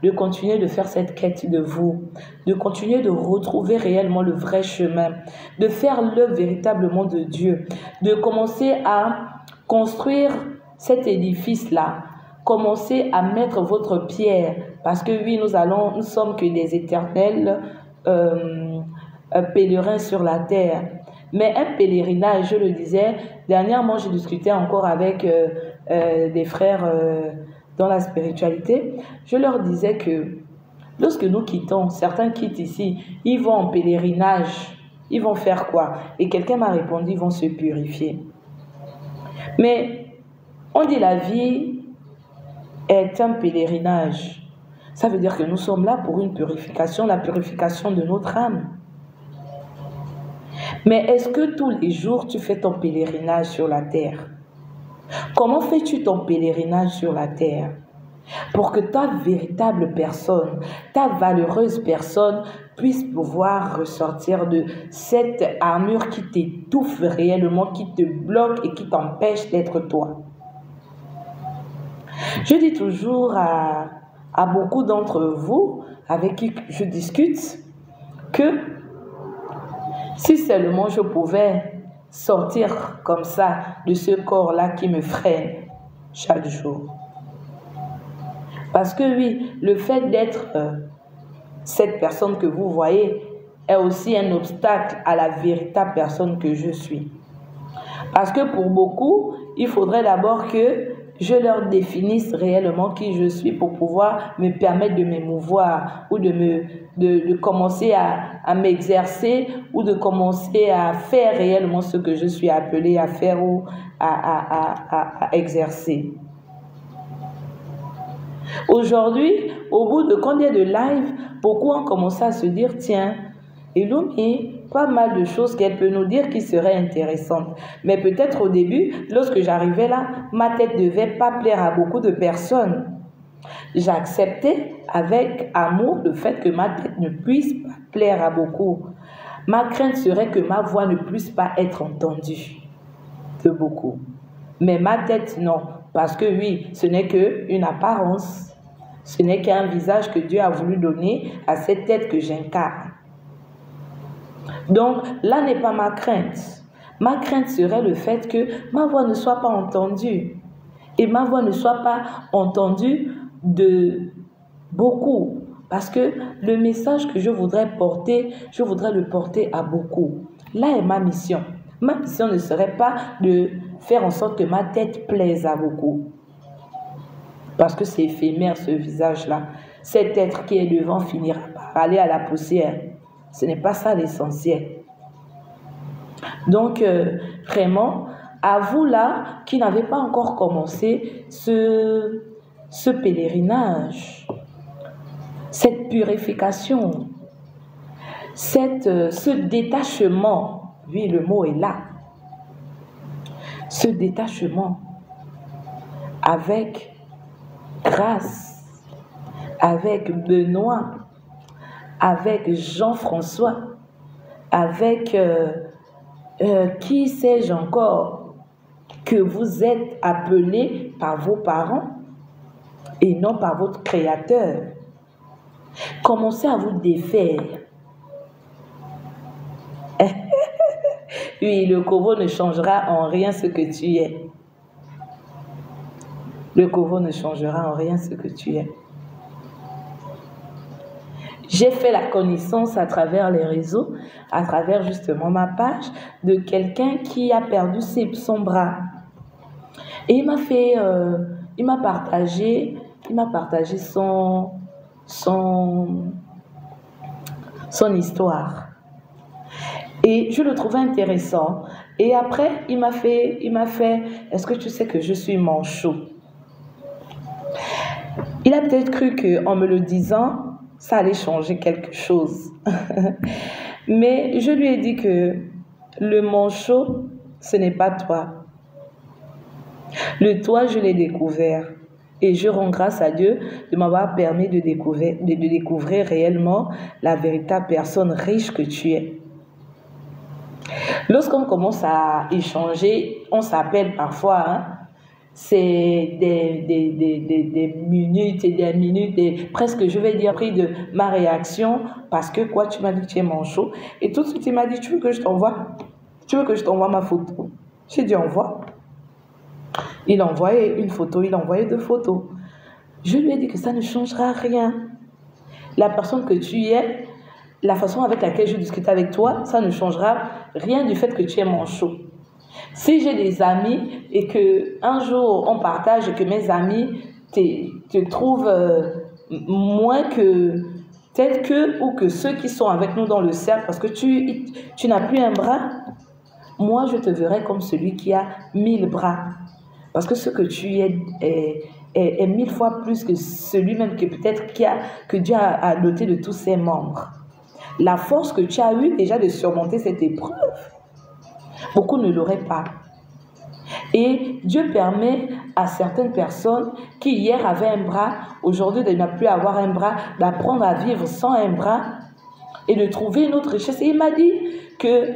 de continuer de faire cette quête de vous, de continuer de retrouver réellement le vrai chemin, de faire l'œuvre véritablement de Dieu, de commencer à construire cet édifice-là, commencer à mettre votre pierre, parce que oui, nous sommes que des éternels pèlerins sur la terre. Mais un pèlerinage, je le disais, dernièrement, j'ai discuté encore avec des frères dans la spiritualité. Je leur disais que lorsque nous quittons, certains quittent ici, ils vont en pèlerinage. Ils vont faire quoi? Et quelqu'un m'a répondu, ils vont se purifier. Mais on dit la vie est un pèlerinage. Ça veut dire que nous sommes là pour une purification, la purification de notre âme. Mais est-ce que tous les jours tu fais ton pèlerinage sur la terre? Comment fais-tu ton pèlerinage sur la terre? Pour que ta véritable personne, ta valeureuse personne puisse pouvoir ressortir de cette armure qui t'étouffe réellement, qui te bloque et qui t'empêche d'être toi. Je dis toujours à beaucoup d'entre vous avec qui je discute que si seulement je pouvais sortir comme ça de ce corps-là qui me freine chaque jour. Parce que oui, le fait d'être cette personne que vous voyez est aussi un obstacle à la véritable personne que je suis. Parce que pour beaucoup, il faudrait d'abord que je leur définisse réellement qui je suis pour pouvoir me permettre de m'émouvoir ou de commencer à m'exercer ou de commencer à faire réellement ce que je suis appelé à faire ou à exercer. Aujourd'hui, au bout de combien de lives, beaucoup ont commencé à se dire, tiens, Elumi, pas mal de choses qu'elle peut nous dire qui seraient intéressantes. Mais peut-être au début, lorsque j'arrivais là, ma tête ne devait pas plaire à beaucoup de personnes. J'acceptais avec amour le fait que ma tête ne puisse pas plaire à beaucoup. Ma crainte serait que ma voix ne puisse pas être entendue de beaucoup. Mais ma tête, non. Parce que oui, ce n'est qu'une apparence. Ce n'est qu'un visage que Dieu a voulu donner à cette tête que j'incarne. Donc, là n'est pas ma crainte. Ma crainte serait le fait que ma voix ne soit pas entendue. Et ma voix ne soit pas entendue de beaucoup. Parce que le message que je voudrais porter, je voudrais le porter à beaucoup. Là est ma mission. Ma mission ne serait pas de faire en sorte que ma tête plaise à beaucoup. Parce que c'est éphémère ce visage-là. Cet être qui est devant finira par aller à la poussière. Ce n'est pas ça l'essentiel. Donc, vraiment, à vous là, qui n'avez pas encore commencé ce pèlerinage, cette purification, ce détachement, oui, le mot est là, ce détachement avec Grâce, avec Benoît, avec Jean-François, avec qui sais-je encore, que vous êtes appelés par vos parents et non par votre Créateur. Commencez à vous défaire. Oui, le Kovo ne changera en rien ce que tu es. Le Kovo ne changera en rien ce que tu es. J'ai fait la connaissance à travers les réseaux, à travers justement ma page, de quelqu'un qui a perdu son bras. Et il m'a partagé son histoire. Et je le trouvais intéressant. Et après, il m'a fait, est-ce que tu sais que je suis manchot? Il a peut-être cru qu'en me le disant, ça allait changer quelque chose. Mais je lui ai dit que le manchot, ce n'est pas toi. Le toi, je l'ai découvert. Et je rends grâce à Dieu de m'avoir permis de découvrir réellement la véritable personne riche que tu es. Lorsqu'on commence à échanger, on s'appelle parfois, hein, c'est des minutes et des minutes, et presque, je vais dire, pris de ma réaction, parce que quoi, tu m'as dit que tu es manchot. Et tout de suite, il m'a dit, tu veux que je t'envoie? Tu veux que je t'envoie ma photo? J'ai dit, envoie. Il a envoyé une photo, il a envoyé 2 photos. Je lui ai dit que ça ne changera rien. La personne que tu es, la façon avec laquelle je discute avec toi, ça ne changera rien du fait que tu es manchot. Si j'ai des amis et qu'un jour on partage et que mes amis te trouvent moins que peut-être que ou que ceux qui sont avec nous dans le cercle parce que tu n'as plus un bras, moi je te verrai comme celui qui a 1000 bras. Parce que ce que tu es est 1000 fois plus que celui même que peut-être que Dieu a doté de tous ses membres. La force que tu as eue déjà de surmonter cette épreuve, beaucoup ne l'auraient pas. Et Dieu permet à certaines personnes qui hier avaient un bras, aujourd'hui de ne plus avoir un bras, d'apprendre à vivre sans un bras et de trouver une autre richesse. Et il m'a dit que,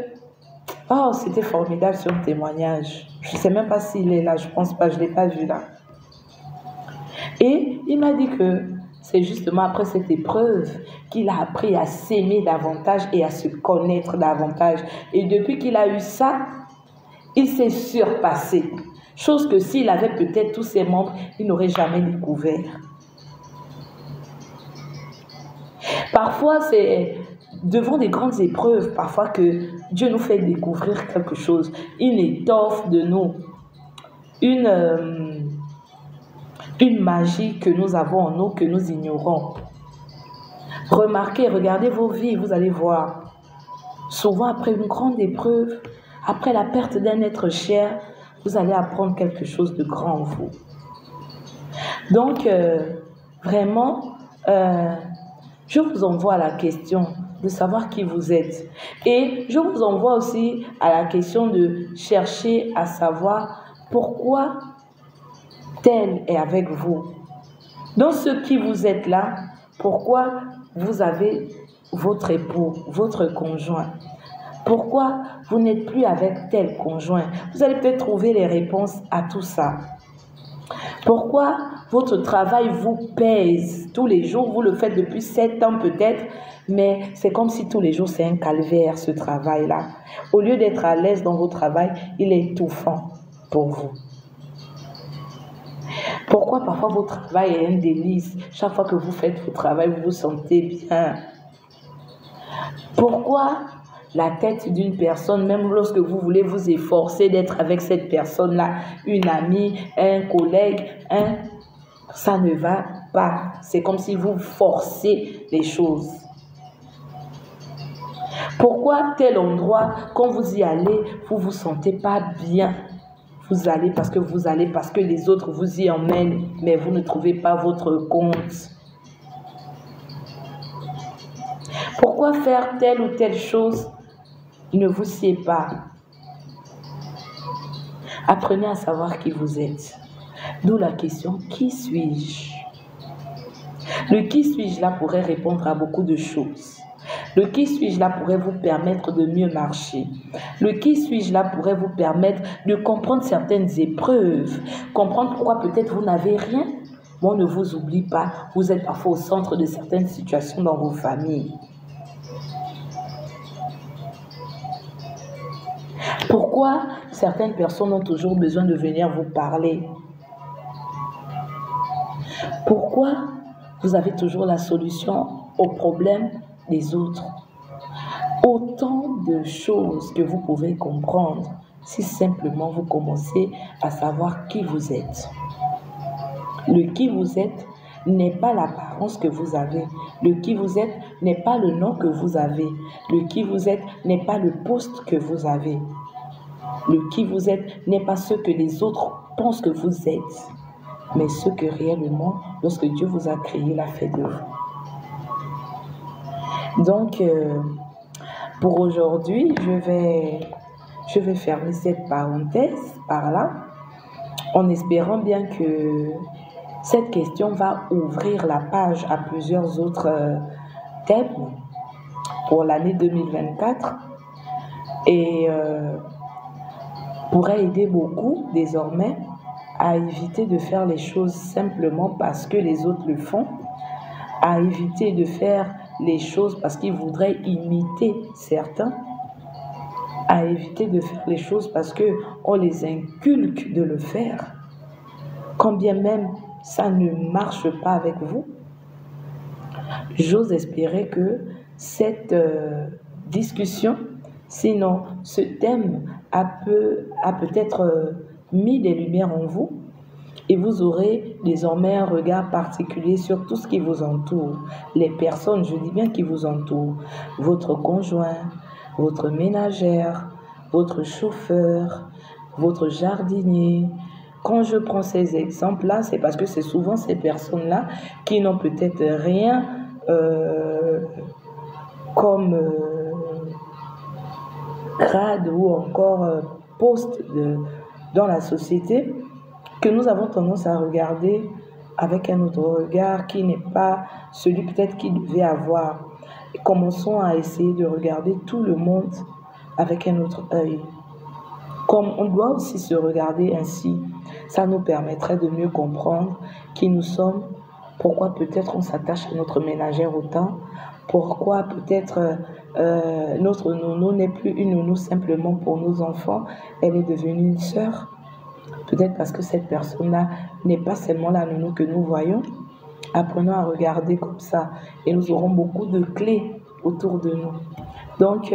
oh, c'était formidable son témoignage. Je ne sais même pas s'il est là, je ne pense pas, je ne l'ai pas vu là. Et il m'a dit que c'est justement après cette épreuve qu'il a appris à s'aimer davantage et à se connaître davantage. Et depuis qu'il a eu ça, il s'est surpassé. Chose que s'il avait peut-être tous ses membres, il n'aurait jamais découvert. Parfois, c'est devant des grandes épreuves, parfois que Dieu nous fait découvrir quelque chose. Il étoffe de nous une magie que nous avons en nous, que nous ignorons. Remarquez, regardez vos vies, vous allez voir. Souvent, après une grande épreuve, après la perte d'un être cher, vous allez apprendre quelque chose de grand en vous. Donc, vraiment, je vous envoie à la question de savoir qui vous êtes. Et je vous envoie aussi à la question de chercher à savoir pourquoi tel est avec vous. Dans ce qui vous êtes là, pourquoi vous avez votre époux, votre conjoint? Pourquoi vous n'êtes plus avec tel conjoint? Vous allez peut-être trouver les réponses à tout ça. Pourquoi votre travail vous pèse tous les jours? Vous le faites depuis 7 ans peut-être, mais c'est comme si tous les jours c'est un calvaire ce travail-là. Au lieu d'être à l'aise dans votre travail, il est étouffant pour vous. Pourquoi parfois votre travail est un délice? Chaque fois que vous faites votre travail, vous vous sentez bien. Pourquoi la tête d'une personne, même lorsque vous voulez vous efforcer d'être avec cette personne-là, une amie, un collègue, ça ne va pas. C'est comme si vous forcez les choses. Pourquoi tel endroit, quand vous y allez, vous ne vous sentez pas bien? Vous allez parce que les autres vous y emmènent, mais vous ne trouvez pas votre compte. Pourquoi faire telle ou telle chose ne vous sied pas? Apprenez à savoir qui vous êtes. D'où la question, qui suis-je? Le qui suis-je là pourrait répondre à beaucoup de choses. Le qui suis-je là pourrait vous permettre de mieux marcher. Le qui suis-je là pourrait vous permettre de comprendre certaines épreuves, comprendre pourquoi peut-être vous n'avez rien. Mais on ne vous oublie pas, vous êtes parfois au centre de certaines situations dans vos familles. Pourquoi certaines personnes ont toujours besoin de venir vous parler? Pourquoi vous avez toujours la solution aux problèmes des autres? Autant de choses que vous pouvez comprendre si simplement vous commencez à savoir qui vous êtes. Le qui vous êtes n'est pas l'apparence que vous avez. Le qui vous êtes n'est pas le nom que vous avez. Le qui vous êtes n'est pas le poste que vous avez. Le qui vous êtes n'est pas ce que les autres pensent que vous êtes, mais ce que réellement, lorsque Dieu vous a créé, l'a fait de vous. Donc, pour aujourd'hui, je vais fermer cette parenthèse par là, en espérant bien que cette question va ouvrir la page à plusieurs autres thèmes pour l'année 2024. Et pourrait aider beaucoup désormais à éviter de faire les choses simplement parce que les autres le font, à éviter de faire les choses parce qu'ils voudraient imiter certains, à éviter de faire les choses parce qu'on les inculque de le faire, quand bien même ça ne marche pas avec vous. J'ose espérer que cette discussion, sinon ce thème, a peut-être mis des lumières en vous, et vous aurez désormais un regard particulier sur tout ce qui vous entoure. Les personnes, je dis bien qui vous entourent, votre conjoint, votre ménagère, votre chauffeur, votre jardinier. Quand je prends ces exemples-là, c'est parce que c'est souvent ces personnes-là qui n'ont peut-être rien comme grade ou encore poste dans la société, que nous avons tendance à regarder avec un autre regard qui n'est pas celui peut-être qu'il devait avoir. Et commençons à essayer de regarder tout le monde avec un autre œil. Comme on doit aussi se regarder ainsi, ça nous permettrait de mieux comprendre qui nous sommes, pourquoi peut-être on s'attache à notre ménagère autant, pourquoi peut-être notre nounou n'est plus une nounou simplement pour nos enfants, elle est devenue une sœur. Peut-être parce que cette personne-là n'est pas seulement la nounou que nous voyons. Apprenons à regarder comme ça et nous aurons beaucoup de clés autour de nous. Donc,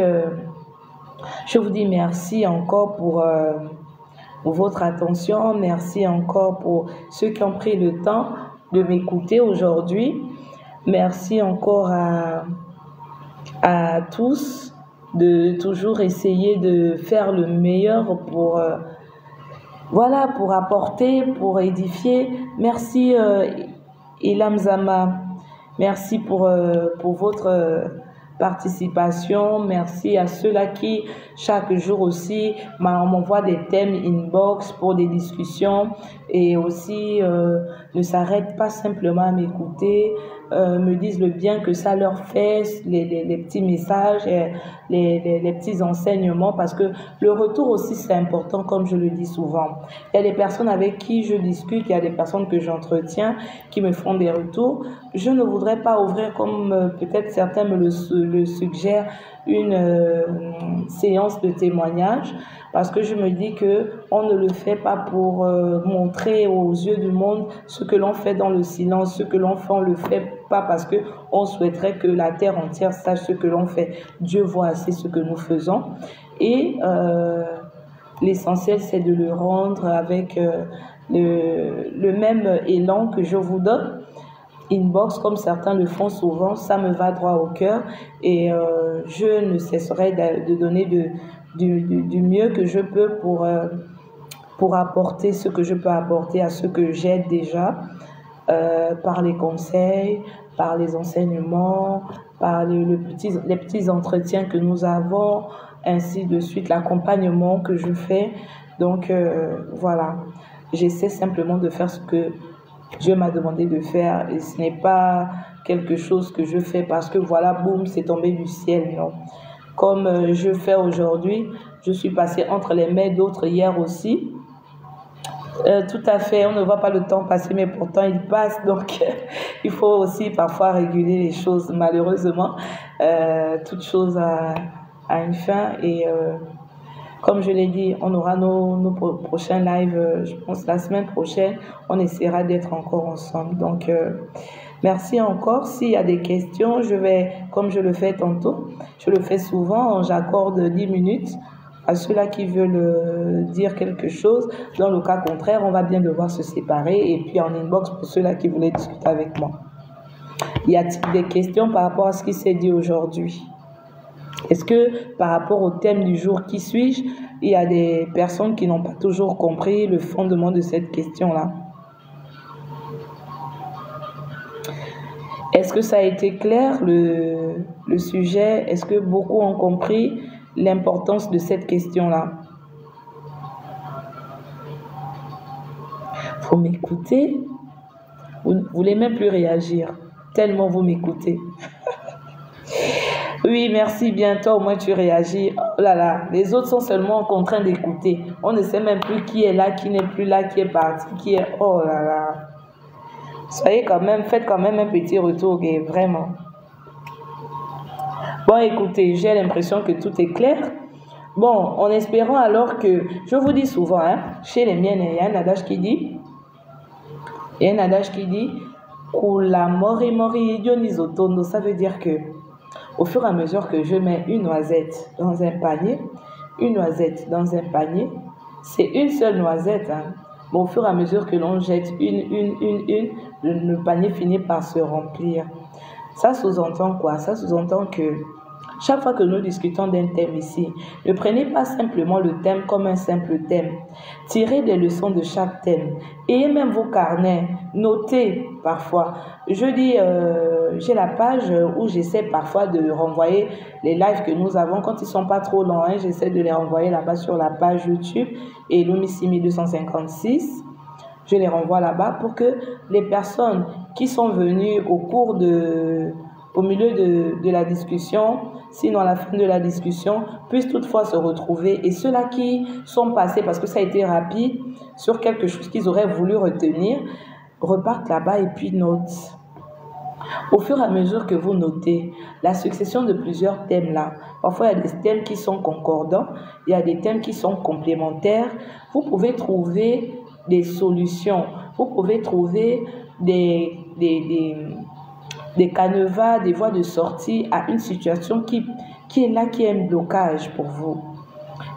je vous dis merci encore pour votre attention. Merci encore pour ceux qui ont pris le temps de m'écouter aujourd'hui. Merci encore à tous de toujours essayer de faire le meilleur pour... Voilà, pour apporter, pour édifier. Merci Ilham Zama. Merci pour votre participation. Merci à ceux-là qui, chaque jour aussi, m'envoient des thèmes inbox pour des discussions et aussi ne s'arrêtent pas simplement à m'écouter, me disent le bien que ça leur fait, les petits messages, les petits enseignements, parce que le retour aussi c'est important, comme je le dis souvent. Il y a des personnes avec qui je discute, il y a des personnes que j'entretiens qui me font des retours. Je ne voudrais pas ouvrir, comme peut-être certains me le suggèrent, une séance de témoignage, parce que je me dis que on ne le fait pas pour montrer aux yeux du monde ce que l'on fait dans le silence, ce que l'on fait, on le fait pas parce que on souhaiterait que la terre entière sache ce que l'on fait. Dieu voit assez ce que nous faisons et l'essentiel c'est de le rendre avec le même élan que je vous donne. Inbox, comme certains le font souvent, ça me va droit au cœur et je ne cesserai de donner du mieux que je peux pour apporter ce que je peux apporter à ceux que j'aide déjà, par les conseils, par les enseignements, par les petits entretiens que nous avons, ainsi de suite, l'accompagnement que je fais. Donc voilà, j'essaie simplement de faire ce que Dieu m'a demandé de faire et ce n'est pas quelque chose que je fais parce que voilà, boum, c'est tombé du ciel, non. Comme je fais aujourd'hui, je suis passée entre les mains d'autres hier aussi. Tout à fait, on ne voit pas le temps passer, mais pourtant il passe, donc il faut aussi parfois réguler les choses. Malheureusement, toute chose a une fin et comme je l'ai dit, on aura nos prochains lives, je pense la semaine prochaine, on essaiera d'être encore ensemble. Donc, merci encore. S'il y a des questions, je vais, comme je le fais tantôt, je le fais souvent, j'accorde 10 minutes à ceux-là qui veulent dire quelque chose. Dans le cas contraire, on va bien devoir se séparer et puis en inbox pour ceux-là qui voulaient discuter avec moi. Y a-t-il des questions par rapport à ce qui s'est dit aujourd'hui? Est-ce que par rapport au thème du jour qui suis-je, il y a des personnes qui n'ont pas toujours compris le fondement de cette question-là? Est-ce que ça a été clair, le sujet? Est-ce que beaucoup ont compris l'importance de cette question-là? Vous m'écoutez? Vous ne voulez même plus réagir, tellement vous m'écoutez. Oui, merci, bientôt, au moins tu réagis. Oh là là, les autres sont seulement en train d'écouter. On ne sait même plus qui est là, qui n'est plus là, qui est parti, qui est... Oh là là. Soyez quand même, faites quand même un petit retour, vraiment. Bon, écoutez, j'ai l'impression que tout est clair. Bon, en espérant alors que, je vous dis souvent, hein, chez les miennes, il y a un adage qui dit, Kula mori mori idionisotondo, ça veut dire que, au fur et à mesure que je mets une noisette dans un panier, c'est une seule noisette, hein. Mais au fur et à mesure que l'on jette le panier finit par se remplir. Ça sous-entend quoi? Ça sous-entend que chaque fois que nous discutons d'un thème ici, ne prenez pas simplement le thème comme un simple thème. Tirez des leçons de chaque thème. Ayez même vos carnets. Notez parfois. Je dis, j'ai la page où j'essaie parfois de renvoyer les lives que nous avons. Quand ils ne sont pas trop longs, hein, j'essaie de les renvoyer là-bas sur la page YouTube et Lumissimi 256. Je les renvoie là-bas pour que les personnes qui sont venues au milieu de la discussion, sinon à la fin de la discussion, puissent toutefois se retrouver. Et ceux-là qui sont passés, parce que ça a été rapide, sur quelque chose qu'ils auraient voulu retenir, repartent là-bas et puis notent. Au fur et à mesure que vous notez la succession de plusieurs thèmes là, parfois il y a des thèmes qui sont concordants, il y a des thèmes qui sont complémentaires, vous pouvez trouver des solutions, vous pouvez trouver des canevas, des voies de sortie à une situation qui est là, qui est un blocage pour vous.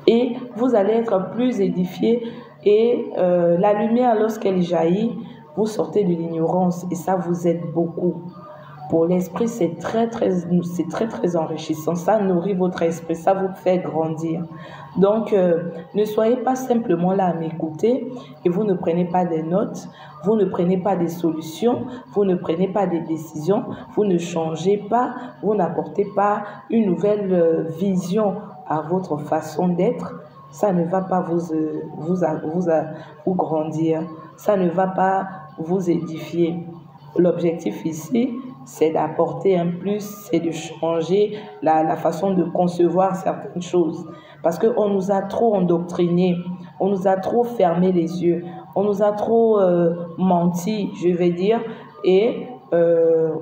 Et vous allez être plus édifié et la lumière, lorsqu'elle jaillit, vous sortez de l'ignorance et ça vous aide beaucoup. Pour l'esprit, c'est très enrichissant. Ça nourrit votre esprit, ça vous fait grandir. Donc, ne soyez pas simplement là à m'écouter et vous ne prenez pas des notes, vous ne prenez pas des solutions, vous ne prenez pas des décisions, vous ne changez pas, vous n'apportez pas une nouvelle vision à votre façon d'être. Ça ne va pas vous grandir, ça ne va pas vous édifier. L'objectif ici, c'est d'apporter un plus, c'est de changer la façon de concevoir certaines choses. Parce qu'on nous a trop endoctrinés, on nous a trop fermé les yeux, on nous a trop menti, je vais dire, et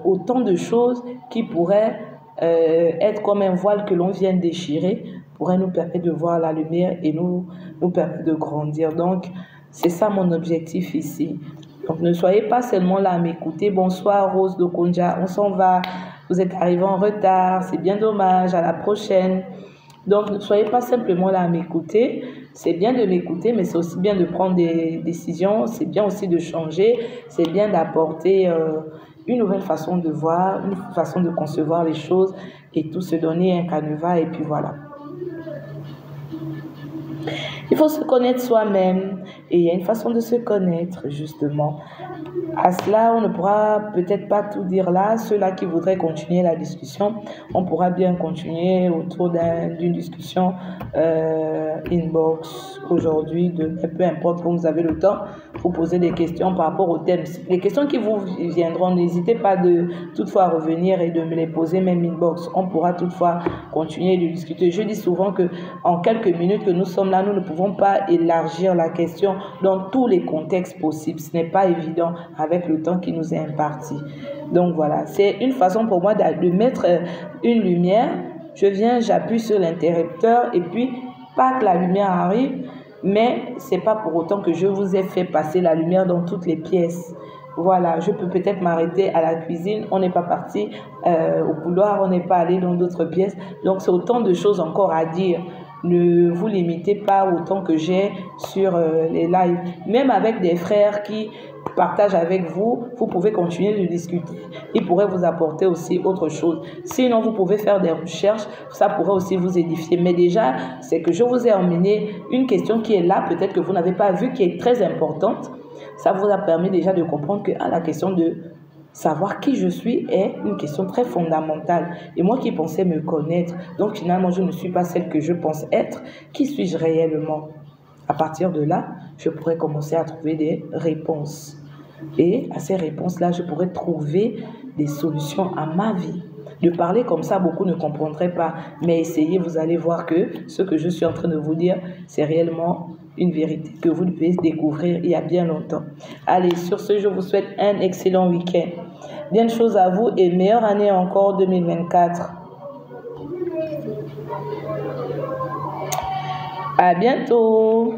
autant de choses qui pourraient être comme un voile que l'on vient déchirer, pourraient nous permettre de voir la lumière et nous permettre de grandir. Donc, c'est ça mon objectif ici. Donc, ne soyez pas seulement là à m'écouter. Bonsoir, Rose de Konja. On s'en va. Vous êtes arrivé en retard. C'est bien dommage. À la prochaine. Donc, ne soyez pas simplement là à m'écouter. C'est bien de m'écouter, mais c'est aussi bien de prendre des décisions. C'est bien aussi de changer. C'est bien d'apporter une nouvelle façon de voir, une façon de concevoir les choses et tout se donner un canevas. Et puis voilà. Il faut se connaître soi-même et il y a une façon de se connaître justement. À cela, on ne pourra peut-être pas tout dire là. Ceux-là qui voudraient continuer la discussion, on pourra bien continuer autour d'une discussion inbox aujourd'hui. Peu importe quand vous avez le temps, vous posez des questions par rapport au thème. Les questions qui vous viendront, n'hésitez pas de toutefois revenir et de me les poser même inbox. On pourra toutefois continuer de discuter. Je dis souvent que en quelques minutes que nous sommes là, nous ne pouvons pas élargir la question dans tous les contextes possibles. Ce n'est pas évident avec le temps qui nous est imparti. Donc voilà, c'est une façon pour moi de mettre une lumière. Je viens, j'appuie sur l'interrupteur et puis, pas que la lumière arrive, mais c'est pas pour autant que je vous ai fait passer la lumière dans toutes les pièces. Voilà, je peux peut-être m'arrêter à la cuisine, on n'est pas parti au couloir, on n'est pas allé dans d'autres pièces. Donc c'est autant de choses encore à dire. Ne vous limitez pas autant que j'ai sur les lives. Même avec des frères qui partagent avec vous, vous pouvez continuer de discuter. Ils pourraient vous apporter aussi autre chose. Sinon, vous pouvez faire des recherches, ça pourrait aussi vous édifier. Mais déjà, c'est que je vous ai emmené une question qui est là, peut-être que vous n'avez pas vu, qui est très importante. Ça vous a permis déjà de comprendre que la question de savoir qui je suis est une question très fondamentale. Et moi qui pensais me connaître, donc finalement je ne suis pas celle que je pense être, qui suis-je réellement? À partir de là, je pourrais commencer à trouver des réponses. Et à ces réponses-là, je pourrais trouver des solutions à ma vie. De parler comme ça, beaucoup ne comprendraient pas. Mais essayez, vous allez voir que ce que je suis en train de vous dire, c'est réellement une vérité que vous devez découvrir il y a bien longtemps. Allez, sur ce, je vous souhaite un excellent week-end. Bien de choses à vous et meilleure année encore 2024. À bientôt.